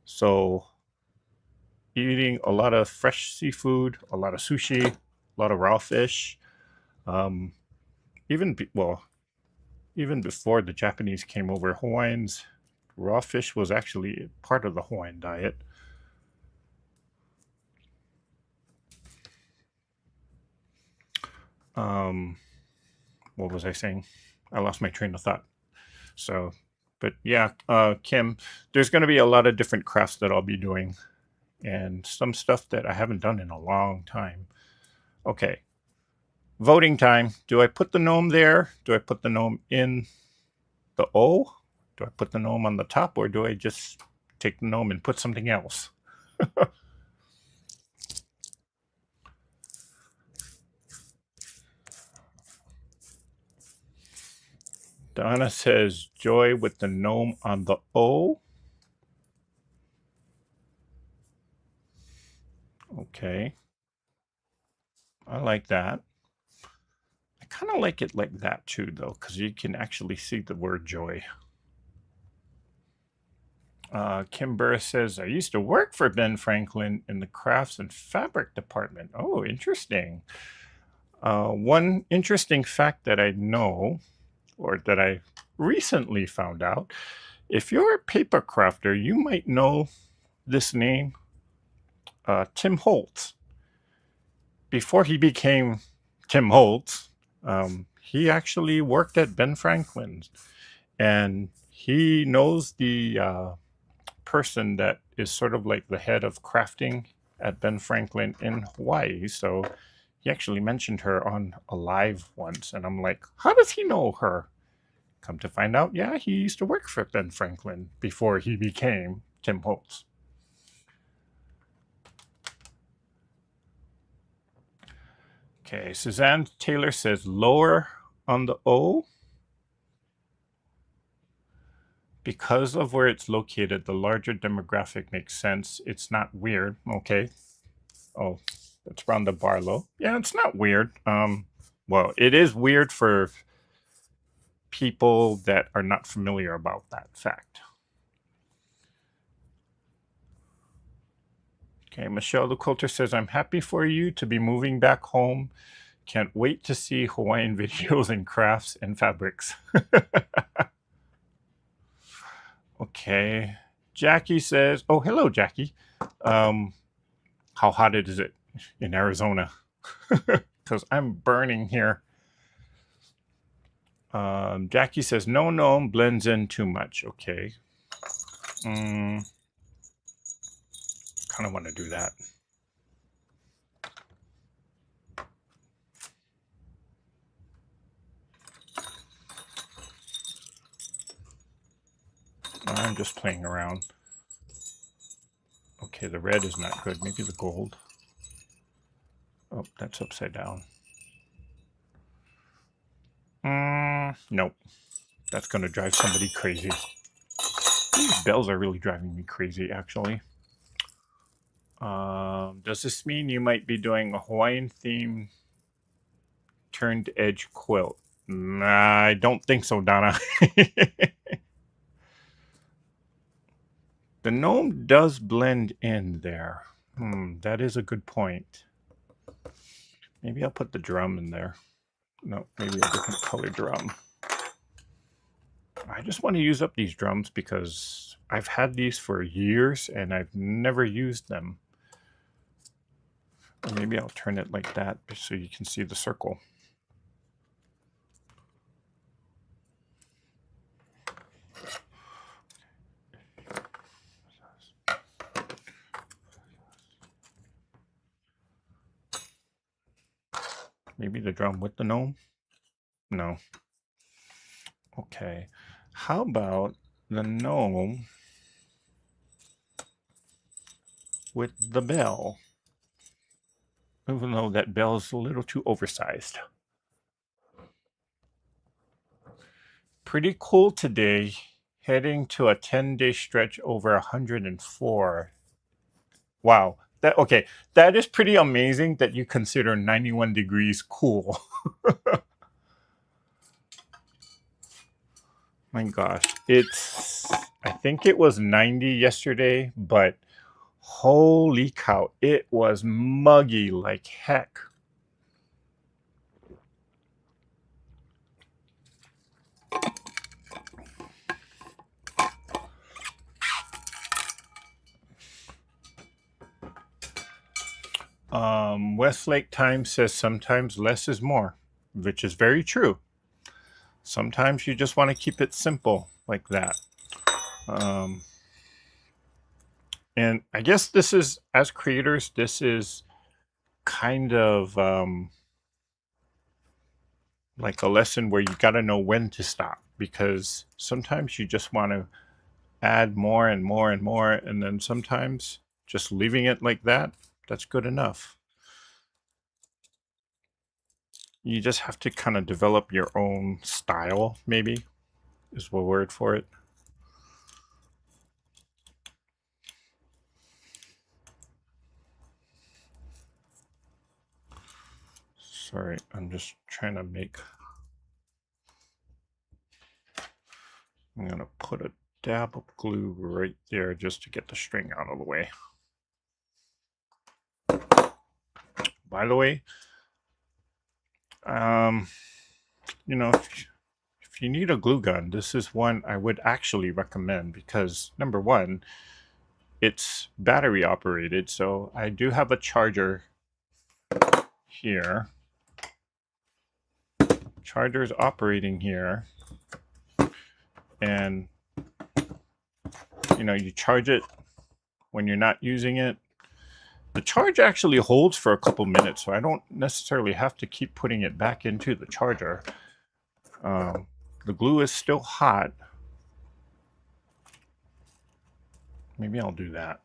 so eating a lot of fresh seafood, a lot of sushi, a lot of raw fish. Um, even before the Japanese came over, Hawaiians, raw fish was actually part of the Hawaiian diet. What was I saying? I lost my train of thought. So, but yeah, Kim, there's going to be a lot of different crafts that I'll be doing, and some stuff that I haven't done in a long time. Okay, voting time. Do I put the gnome there? Do I put the gnome in the O? Do I put the gnome on the top, or do I just take the gnome and put something else? Donna says joy with the gnome on the O. Okay. I like that. I kind of like it like that too, though, because you can actually see the word joy. Kim Burr says, I used to work for Ben Franklin in the crafts and fabric department. Oh, interesting. One interesting fact that I know, or that I recently found out, if you're a paper crafter, you might know this name, Tim Holtz. Before he became Tim Holtz, he actually worked at Ben Franklin's, and he knows the person that is sort of like the head of crafting at Ben Franklin in Hawaii. So he actually mentioned her on a live once, and I'm like, how does he know her? Come to find out, yeah, he used to work for Ben Franklin before he became Tim Holtz. Okay, Suzanne Taylor says lower on the O. Because of where it's located, the larger demographic makes sense. It's not weird. Okay. Oh, that's Rhonda Barlow. Yeah, it's not weird. Well, it is weird for people that are not familiar about that fact. Okay, Michelle the Quilter says, I'm happy for you to be moving back home. Can't wait to see Hawaiian videos and crafts and fabrics. Okay. Jackie says, oh, hello, Jackie. How hot is it in Arizona? Because I'm burning here. Jackie says, no gnome blends in too much. Okay. Kind of want to do that. I'm just playing around. Okay, the red is not good. Maybe the gold. Oh, that's upside down. Nope. That's going to drive somebody crazy. These bells are really driving me crazy, actually. Does this mean you might be doing a Hawaiian theme turned edge quilt? Nah, I don't think so, Donna. The gnome does blend in there. That is a good point. Maybe I'll put the drum in there. No, maybe a different color drum. I just want to use up these drums because I've had these for years and I've never used them. Or maybe I'll turn it like that so you can see the circle. Maybe the drum with the gnome? No. Okay. How about the gnome with the bell? Even though that bell is a little too oversized. Pretty cool today. Heading to a 10-day stretch over 104. Wow. That okay. That is pretty amazing that you consider 91 degrees cool. My gosh. I think it was 90 yesterday, but holy cow, it was muggy like heck. Westlake Times says sometimes less is more, which is very true. Sometimes you just want to keep it simple like that. And I guess this is, as creators, this is kind of like a lesson where you got to know when to stop, because sometimes you just want to add more and more and more, and then sometimes just leaving it like that, that's good enough. You just have to kind of develop your own style, maybe, is the word for it. Sorry, I'm just trying to make... I'm going to put a dab of glue right there just to get the string out of the way. By the way, you know, if you need a glue gun, this is one I would actually recommend, because number one, it's battery operated. So I do have a charger here. Charger's operating here. And, you know, you charge it when you're not using it. The charge actually holds for a couple minutes, so I don't necessarily have to keep putting it back into the charger. The glue is still hot. Maybe I'll do that.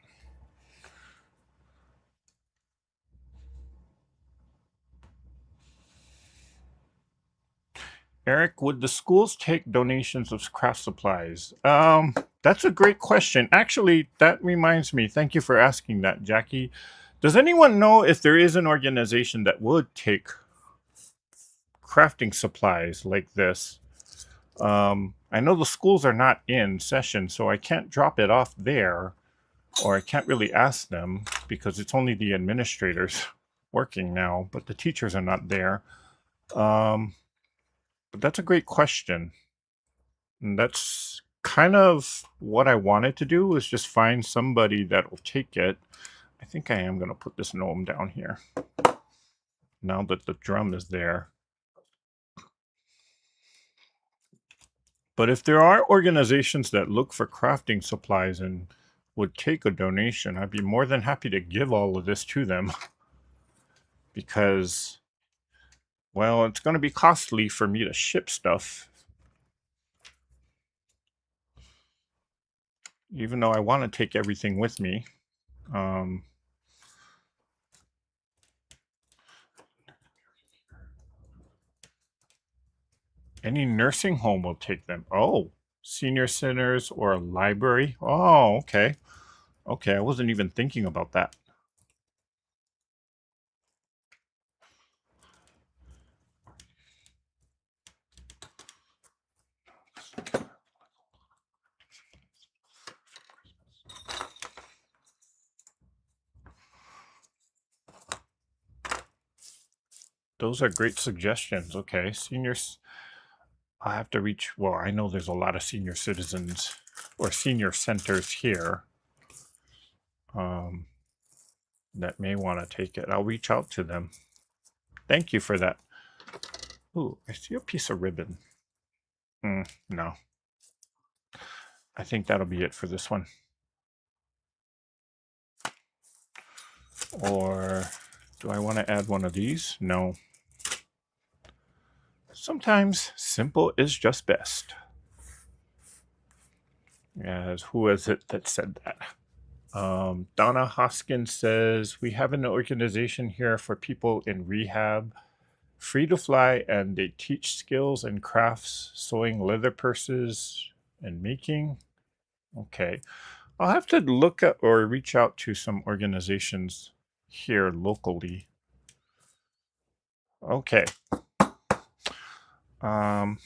Eric, would the schools take donations of craft supplies? That's a great question. Actually, that reminds me. Thank you for asking that, Jackie. Does anyone know if there is an organization that would take crafting supplies like this? I know the schools are not in session, so I can't drop it off there, or I can't really ask them because it's only the administrators working now, but the teachers are not there. But that's a great question. And that's kind of what I wanted to do, is just find somebody that will take it. I think I am going to put this gnome down here now that the drum is there. But if there are organizations that look for crafting supplies and would take a donation, I'd be more than happy to give all of this to them. Because, well, it's going to be costly for me to ship stuff. Even though I want to take everything with me. Any nursing home will take them. Oh, senior centers or a library. Oh, okay. Okay, I wasn't even thinking about that. Those are great suggestions. Okay, seniors. I have to reach. Well, I know there's a lot of senior citizens or senior centers here that may want to take it. I'll reach out to them. Thank you for that. Ooh, I see a piece of ribbon. No. I think that'll be it for this one. Or do I want to add one of these? No. Sometimes simple is just best. As who is it that said that? Donna Hoskins says, we have an organization here for people in rehab free to fly, and they teach skills and crafts, sewing leather purses and making. Okay. I'll have to look at or reach out to some organizations here locally. Okay. You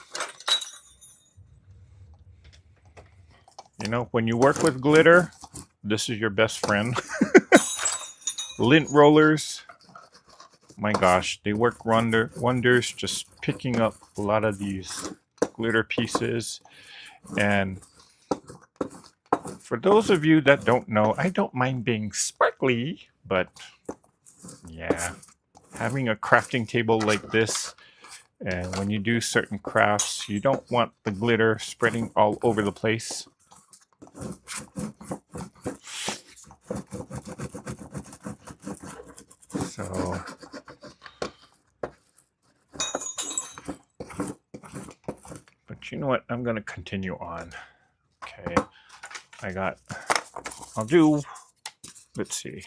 know, when you work with glitter, this is your best friend. Lint rollers. My gosh, they work wonders just picking up a lot of these glitter pieces. And for those of you that don't know, I don't mind being sparkly, but yeah, having a crafting table like this, and when you do certain crafts, you don't want the glitter spreading all over the place. So, but you know what? I'm going to continue on. Okay, I'll do, let's see.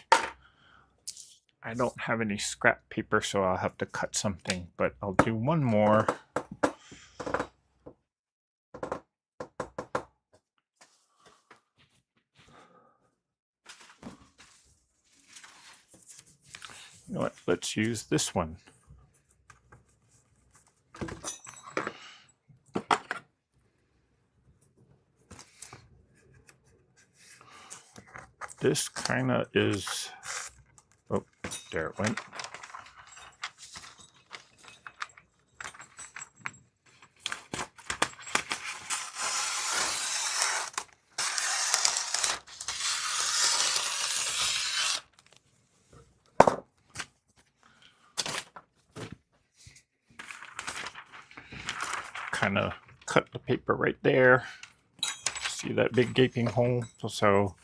I don't have any scrap paper, so I'll have to cut something, but I'll do one more. You know what? Let's use this one. This kind of is, oh, there it went. Kind of cut the paper right there. See that big gaping hole? So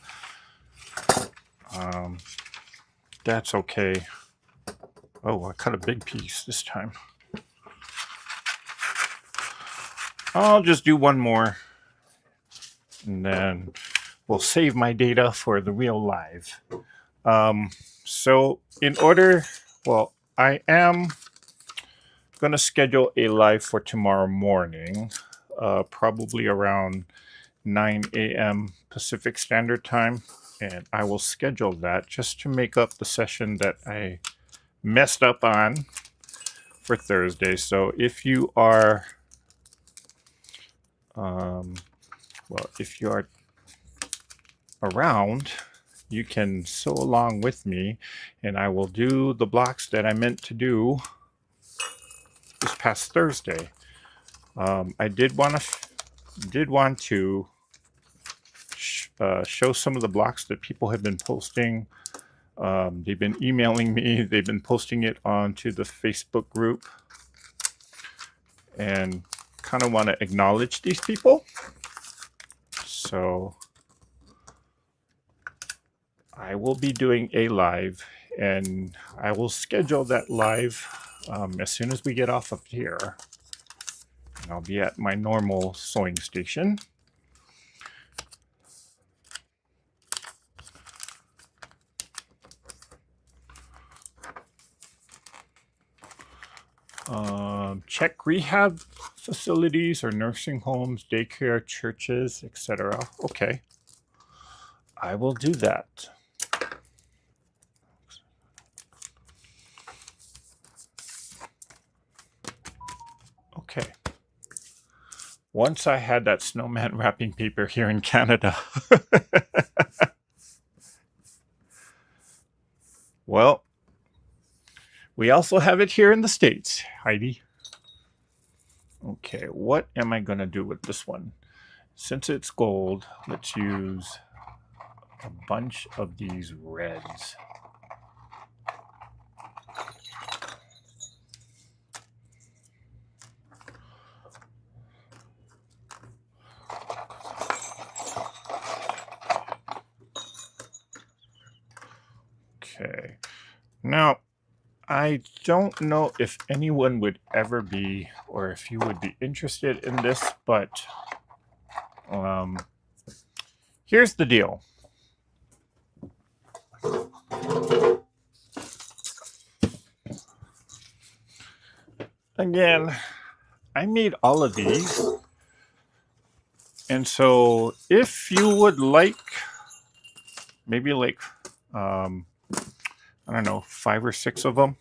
that's okay. Oh, I cut a big piece this time. I'll just do one more, and then we'll save my data for the real live. So in order, well, I am going to schedule a live for tomorrow morning, probably around 9 a.m. Pacific Standard Time, and I will schedule that just to make up the session that I messed up on for Thursday. So if you are, if you are around, you can sew along with me, and I will do the blocks that I meant to do this past Thursday. I did want to show some of the blocks that people have been posting. They've been emailing me. They've been posting it onto the Facebook group, and kind of want to acknowledge these people. So I will be doing a live, and I will schedule that live as soon as we get off of here. And I'll be at my normal sewing station. Check rehab facilities or nursing homes, daycare, churches, etc. Okay, I will do that. Okay. Once I had that snowman wrapping paper here in Canada. Well, we also have it here in the States, Heidi. Okay, what am I going to do with this one? Since it's gold, let's use a bunch of these reds. Okay, now I don't know if anyone would ever be, or if you would be interested in this, but here's the deal. again, I made all of these. And so if you would like, maybe like, I don't know, 5 or 6 of them.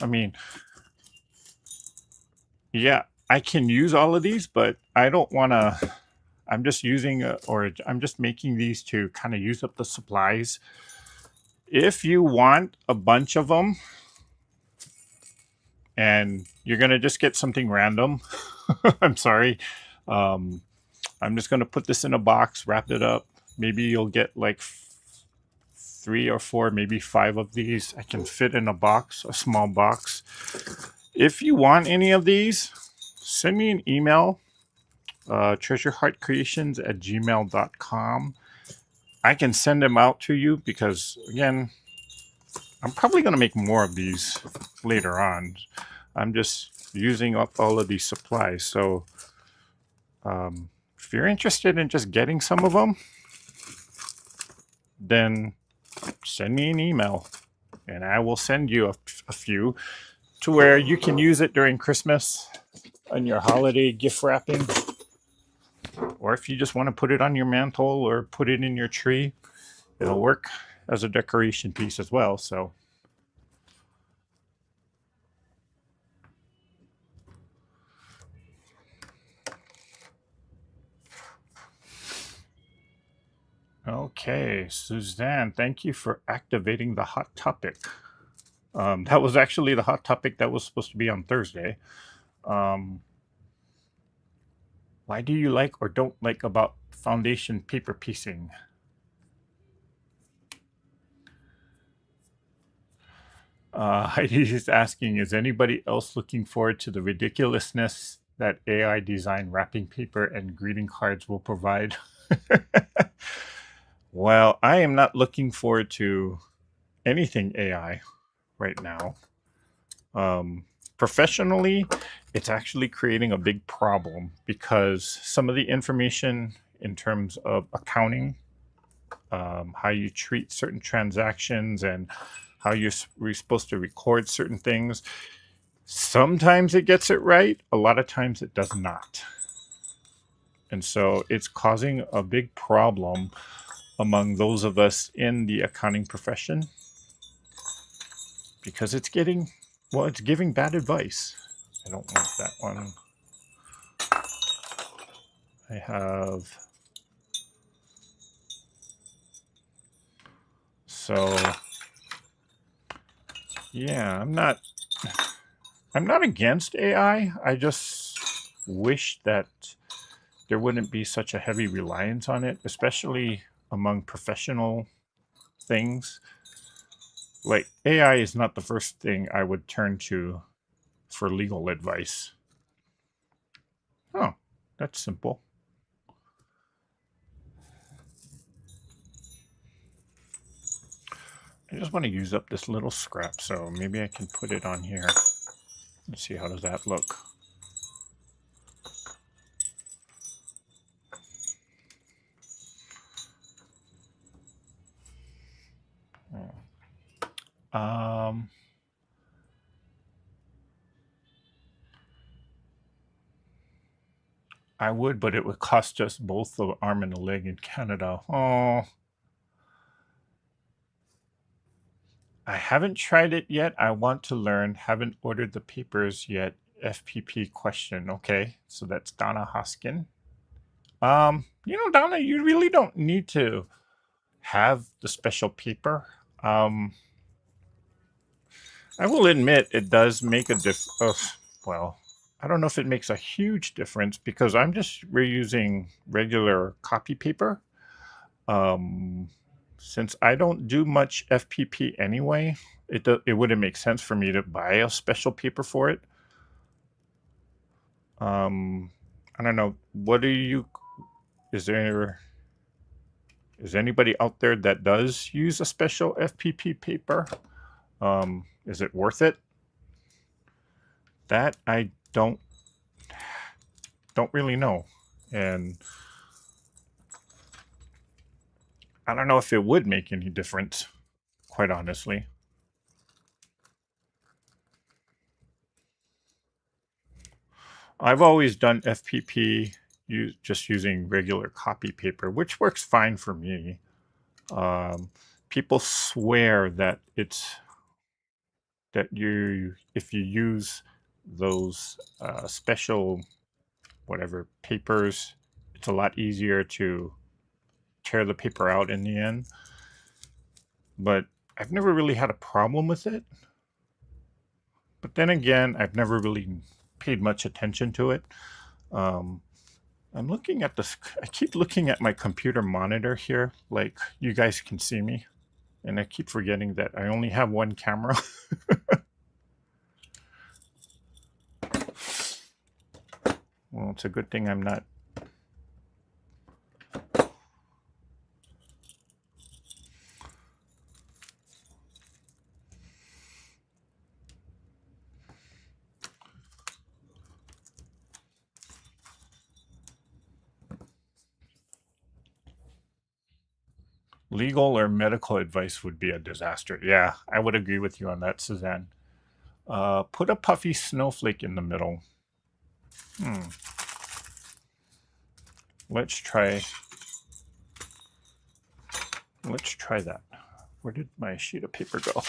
I mean, yeah, I can use all of these, but I don't want to. I'm just using, or I'm just making these to kind of use up the supplies. If you want a bunch of them and you're going to just get something random, I'm sorry. Um, I'm just going to put this in a box, wrap it up. Maybe you'll get like 3 or 4, maybe 5 of these. I can fit in a box, a small box. If you want any of these, send me an email, treasureheartcreations@gmail.com. I can send them out to you because, again, I'm probably going to make more of these later on. I'm just using up all of these supplies. So if you're interested in just getting some of them, then send me an email and I will send you a few to where you can use it during Christmas and your holiday gift wrapping. Or if you just want to put it on your mantle or put it in your tree, it'll work as a decoration piece as well. So okay, Suzanne, thank you for activating the hot topic. That was actually the hot topic that was supposed to be on Thursday. Um, why do you like or don't like about foundation paper piecing? Heidi is asking, is anybody else looking forward to the ridiculousness that AI design wrapping paper and greeting cards will provide? Well, I am not looking forward to anything AI right now. Professionally, it's actually creating a big problem because some of the information in terms of accounting, how you treat certain transactions, and how you're supposed to record certain things, sometimes it gets it right, a lot of times it does not. And so it's causing a big problem among those of us in the accounting profession because it's getting, well, it's giving bad advice. I don't want that one. I have, so yeah, I'm not against AI. I just wish that there wouldn't be such a heavy reliance on it, especially among professional things. Like AI is not the first thing I would turn to for legal advice. Oh, that's simple. I just want to use up this little scrap, so maybe I can put it on here. Let's see, how does that look? Um, I would, but it would cost us both the arm and a leg in Canada. Oh, I haven't tried it yet. I want to learn. Haven't ordered the papers yet. FPP question. Okay, so that's Donna Hoskin. Donna, you really don't need to have the special paper. I will admit it does make a well, I don't know if it makes a huge difference because I'm just reusing regular copy paper. Um, since I don't do much FPP anyway, it wouldn't make sense for me to buy a special paper for it. I don't know. What are you? Is anybody out there that does use a special FPP paper? Is it worth it? That I don't really know, and I don't know if it would make any difference, quite honestly. I've always done FPP just using regular copy paper, which works fine for me. People swear that if you use those special whatever papers, it's a lot easier to tear the paper out in the end. But I've never really had a problem with it. But then again, I've never really paid much attention to it. I'm looking at this. I keep looking at my computer monitor here, like you guys can see me, and I keep forgetting that I only have one camera. Well, it's a good thing I'm not. Legal or medical advice would be a disaster. Yeah, I would agree with you on that, Suzanne. Put a puffy snowflake in the middle. Let's try that. Where did my sheet of paper go?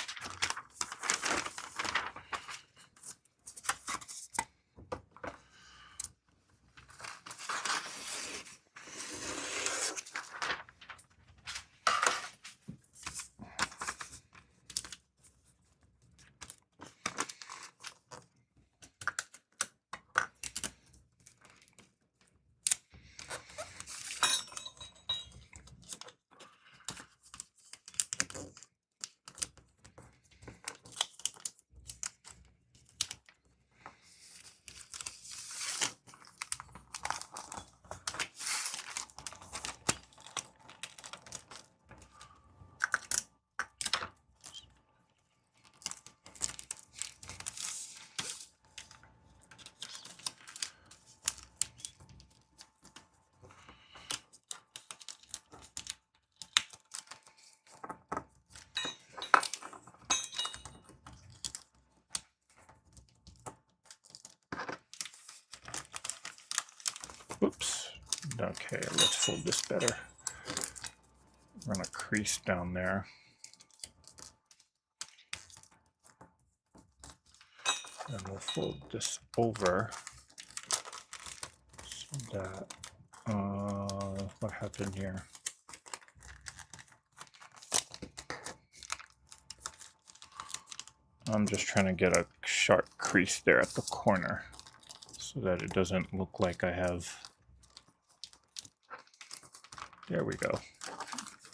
Oops. Okay, let's fold this better. Run a crease down there. And we'll fold this over so that, what happened here? I'm just trying to get a sharp crease there at the corner so that it doesn't look like I have. There we go.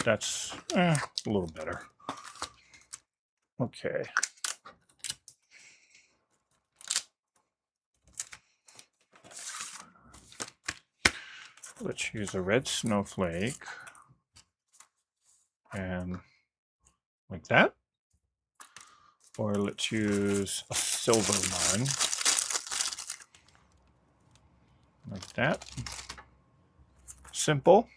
That's a little better. Okay. Let's use a red snowflake and like that. Or let's use a silver one like that. Simple.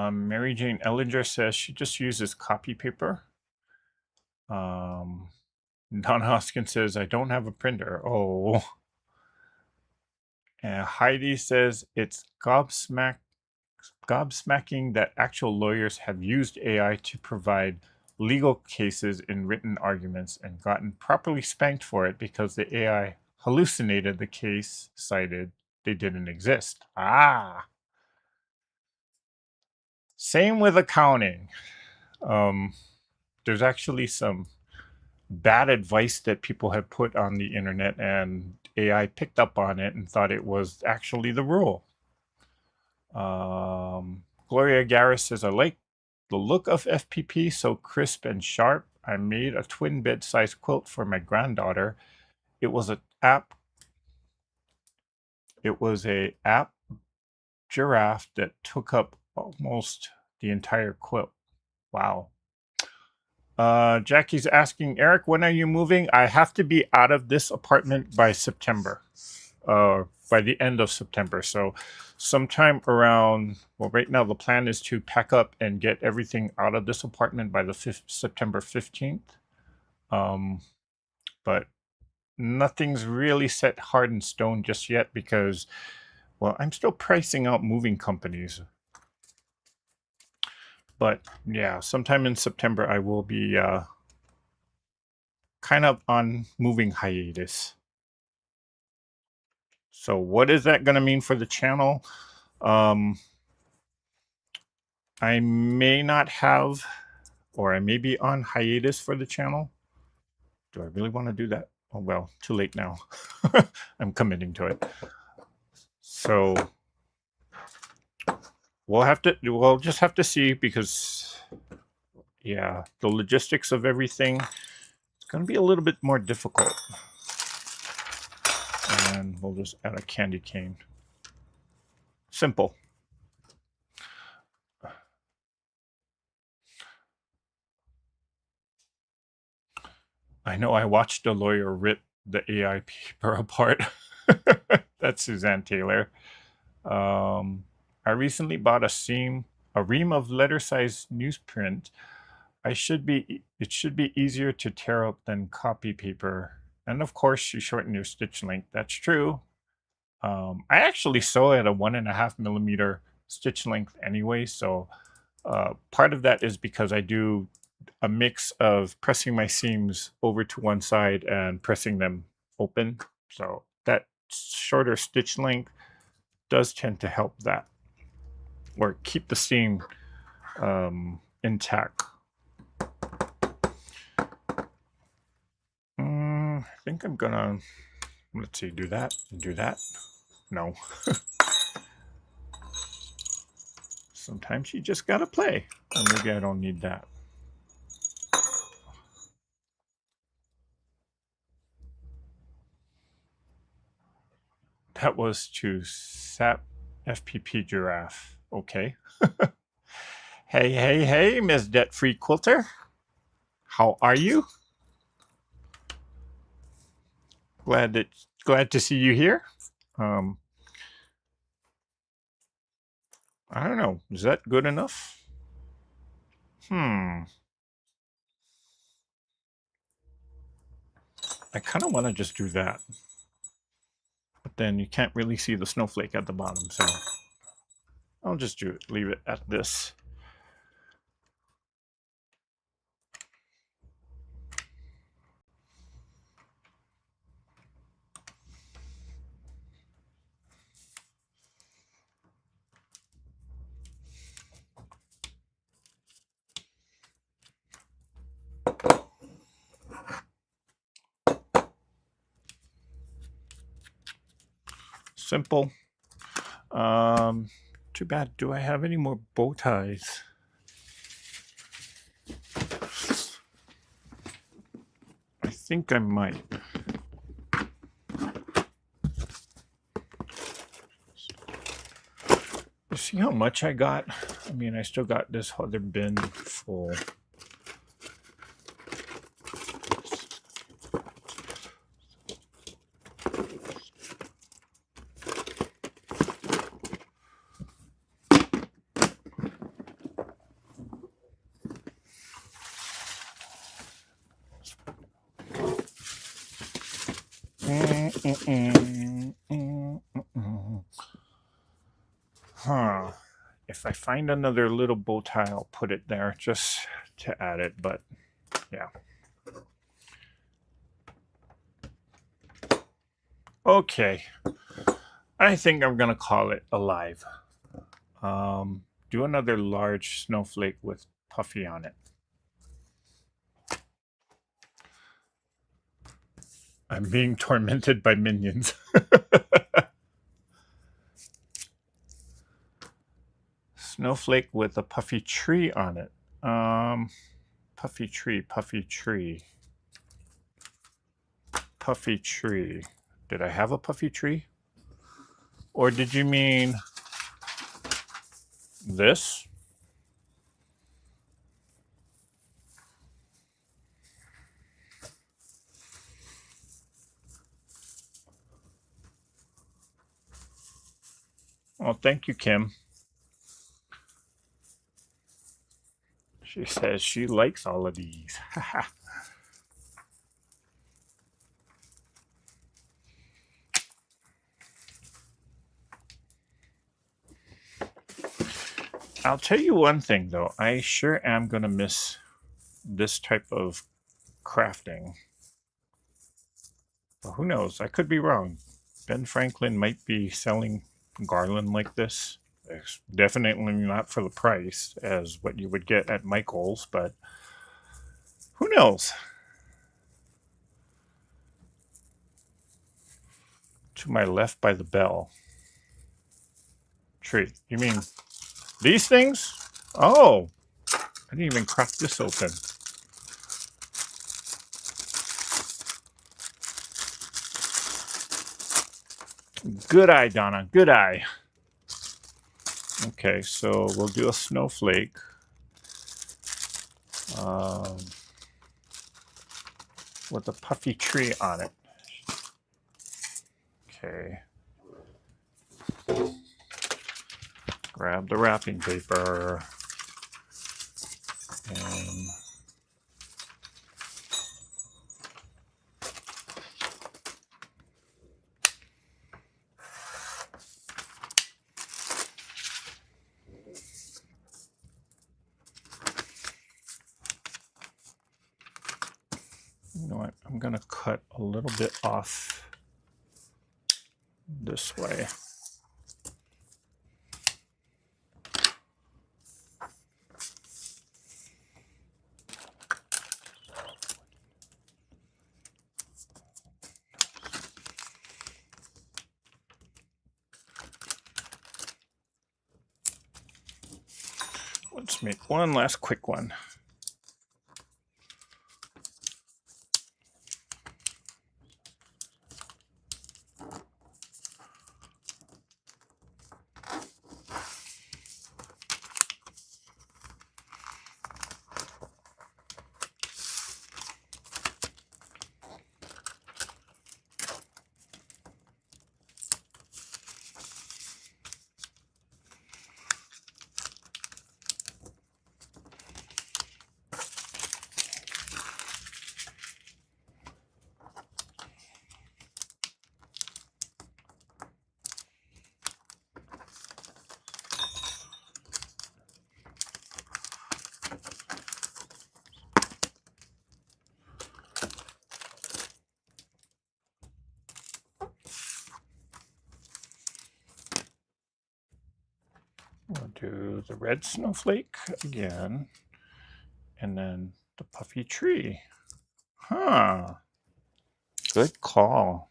Mary Jane Ellinger says she just uses copy paper. Don Hoskins says, I don't have a printer. Oh. And Heidi says, it's gobsmacking that actual lawyers have used AI to provide legal cases in written arguments and gotten properly spanked for it because the AI hallucinated the case cited they didn't exist. Ah. Same with accounting. There's actually some bad advice that people have put on the internet, and AI picked up on it and thought it was actually the rule. Gloria Garris says, I like the look of FPP, so crisp and sharp. I made a twin bed size quilt for my granddaughter. It was a app giraffe that took up almost the entire quilt. Wow. Jackie's asking, Eric, when are you moving? I have to be out of this apartment by September. by the end of September. So sometime around, well, right now the plan is to pack up and get everything out of this apartment by the September 15th. But nothing's really set hard in stone just yet because, well, I'm still pricing out moving companies. But yeah, sometime in September I will be kind of on moving hiatus. So what is that going to mean for the channel? I may not have, or I may be on hiatus for the channel. Do I really want to do that? Oh, well, too late now. I'm committing to it. So we'll just have to see because, yeah, the logistics of everything, it's going to be a little bit more difficult. And we'll just add a candy cane. Simple. I know I watched a lawyer rip the AI paper apart. That's Suzanne Taylor. I recently bought a ream of letter-sized newsprint. It should be easier to tear up than copy paper. And of course, you shorten your stitch length. That's true. I actually sew at a 1.5 millimeter stitch length anyway, so part of that is because I do a mix of pressing my seams over to one side and pressing them open. So that shorter stitch length does tend to help that, or keep the seam intact. I think I'm gonna, let's see, do that and do that. No. Sometimes you just gotta play. Or maybe I don't need that. That was to SAP FPP Giraffe. Okay. Hey, Miss Debt-Free Quilter. How are you? Glad to see you here. I don't know. Is that good enough? I kind of want to just do that. But then you can't really see the snowflake at the bottom, so I'll just leave it at this. Simple. Too bad. Do I have any more bow ties? I think I might. You see how much I got? I mean, I still got this other bin full. If I find another little bow tie, I'll put it there just to add it, but yeah. Okay. I think I'm gonna call it alive. Do another large snowflake with puffy on it. I'm being tormented by minions. Snowflake with a puffy tree on it. Puffy tree. Puffy tree. Did I have a puffy tree? Or did you mean this? Oh, thank you, Kim. She says she likes all of these. I'll tell you one thing, though. I sure am going to miss this type of crafting. But who knows? I could be wrong. Ben Franklin might be selling garland like this. It's definitely not for the price as what you would get at Michael's, but who knows? To my left by the bell tree. You mean these things? Oh, I didn't even crack this open. Good eye, Donna. Good eye. Okay, so we'll do a snowflake. With a puffy tree on it. Okay. Grab the wrapping paper. And you know what? I'm going to cut a little bit off this way. Let's make one last quick one. We'll do the red snowflake again, and then the puffy tree. Huh. Good call.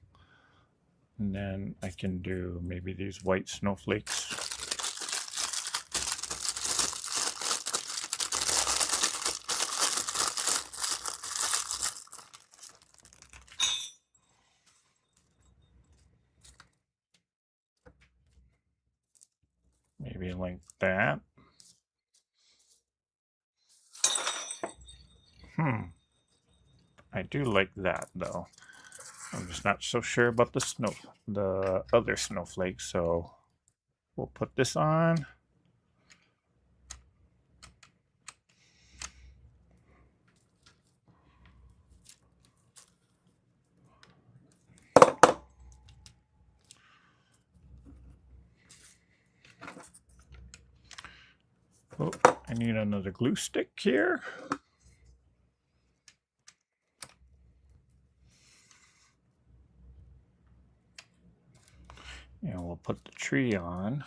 And then I can do maybe these white snowflakes. Maybe like that. I do like that though. I'm just not so sure about the other snowflake, so we'll put this on. Oh, I need another glue stick here. And we'll put the tree on.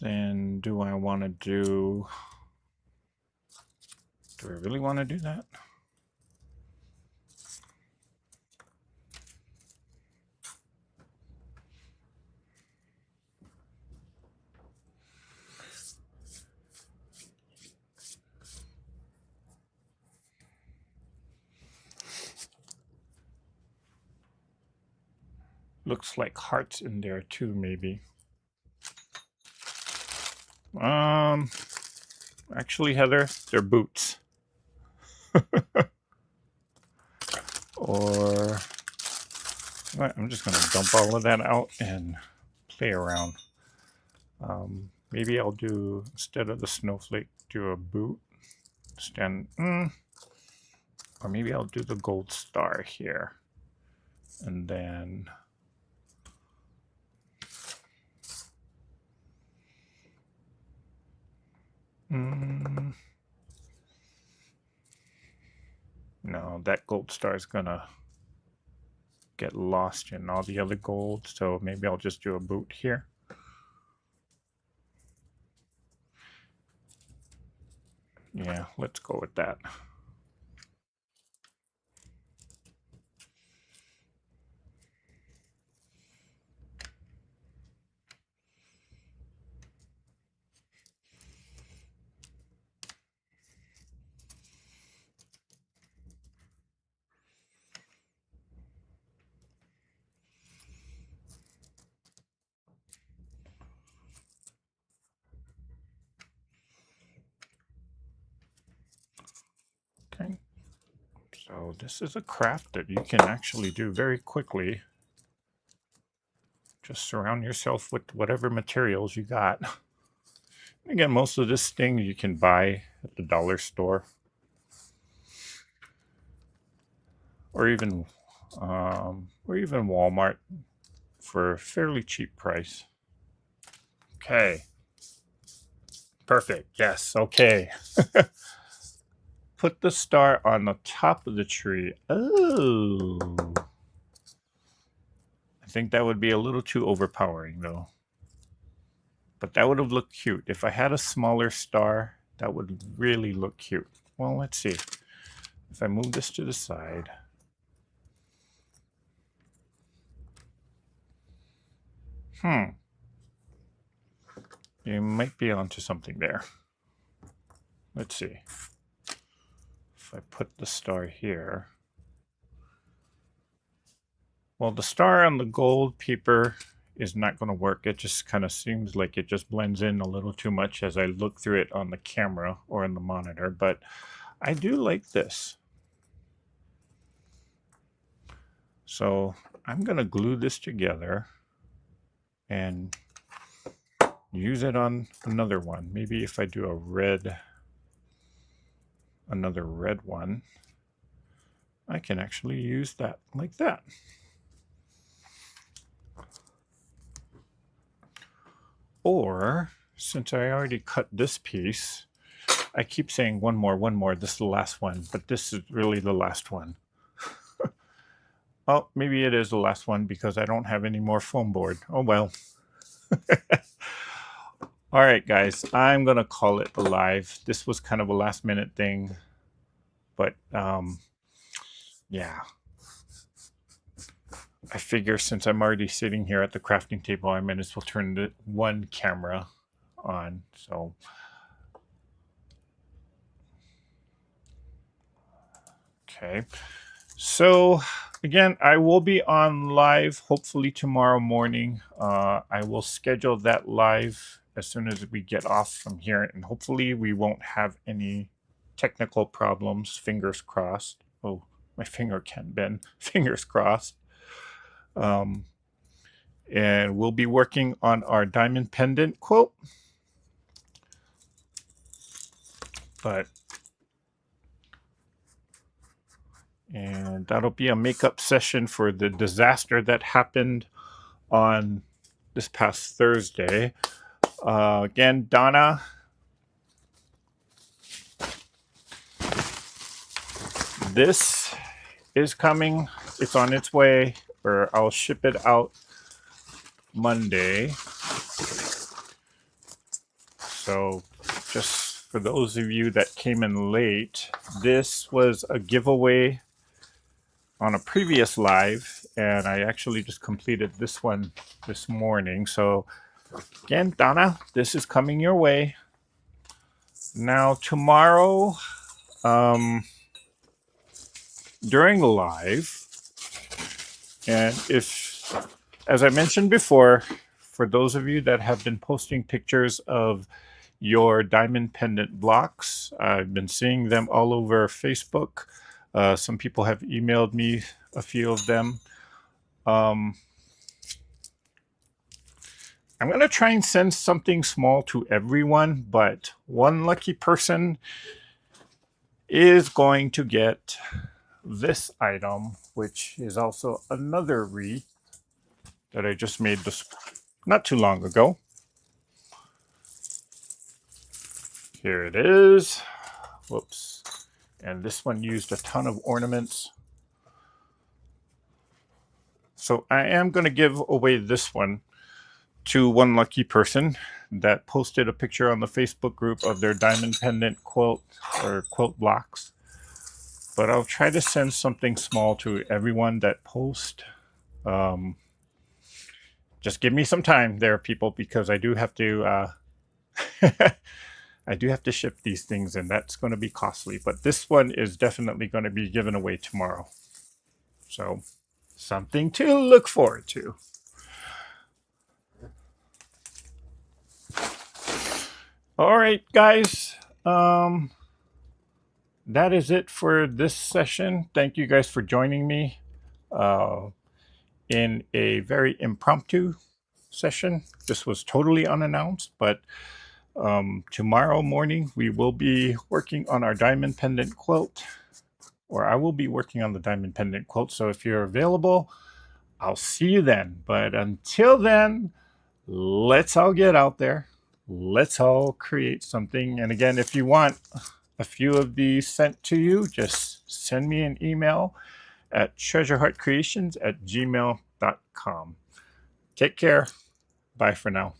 Then do I want to do I really want to do that? Looks like hearts in there too, maybe. Actually, Heather, they're boots. Or what? I'm just going to dump all of that out and play around. Maybe I'll do, instead of the snowflake, do a boot. Or maybe I'll do the gold star here. And then no, that gold star is gonna get lost in all the other gold, so maybe I'll just do a boot here. Yeah, let's go with that. Okay, so this is a craft that you can actually do very quickly. Just surround yourself with whatever materials you got. Again, most of this thing you can buy at the dollar store, or even Walmart for a fairly cheap price. Okay, perfect. Yes, okay. Put the star on the top of the tree. Oh, I think that would be a little too overpowering, though. But that would have looked cute. If I had a smaller star, that would really look cute. Well, let's see. If I move this to the side. You might be onto something there. Let's see. If I put the star here. Well, the star on the gold paper is not going to work. It just kind of seems like it just blends in a little too much as I look through it on the camera or on the monitor. But I do like this. So I'm going to glue this together and use it on another one. Maybe if I do another red one, I can actually use that like that. Or, since I already cut this piece, I keep saying one more, this is the last one, but this is really the last one. Oh, maybe it is the last one because I don't have any more foam board. Oh well. All right, guys, I'm going to call it a live. This was kind of a last minute thing, but yeah. I figure since I'm already sitting here at the crafting table, I might as well turn the one camera on. So okay. So again, I will be on live hopefully tomorrow morning. I will schedule that live as soon as we get off from here, and hopefully we won't have any technical problems. Fingers crossed. Oh, my finger can't bend. Fingers crossed. And we'll be working on our diamond pendant quote. And that'll be a makeup session for the disaster that happened on this past Thursday. Again, Donna, this is coming. It's on its way, or I'll ship it out Monday. So just for those of you that came in late, this was a giveaway on a previous live, and I actually just completed this one this morning. So again, Donna, this is coming your way. Now tomorrow, during the live, and if, as I mentioned before, for those of you that have been posting pictures of your diamond pendant blocks, I've been seeing them all over Facebook. Some people have emailed me a few of them. I'm going to try and send something small to everyone, but one lucky person is going to get this item, which is also another wreath that I just made this not too long ago. Here it is. Whoops. And this one used a ton of ornaments. So I am going to give away this one to one lucky person that posted a picture on the Facebook group of their diamond pendant quilt or quilt blocks. But I'll try to send something small to everyone that posts. Just give me some time there, people, because I do have to I do have to ship these things, and that's going to be costly. But this one is definitely going to be given away tomorrow. So something to look forward to. All right, guys. That is it for this session. Thank you guys for joining me in a very impromptu session. This was totally unannounced, but tomorrow morning we will be working on our diamond pendant quilt, or I will be working on the diamond pendant quilt. So if you're available, I'll see you then. But until then, let's all get out there. Let's all create something. And again, if you want a few of these sent to you, just send me an email at treasureheartcreations@gmail.com. Take care. Bye for now.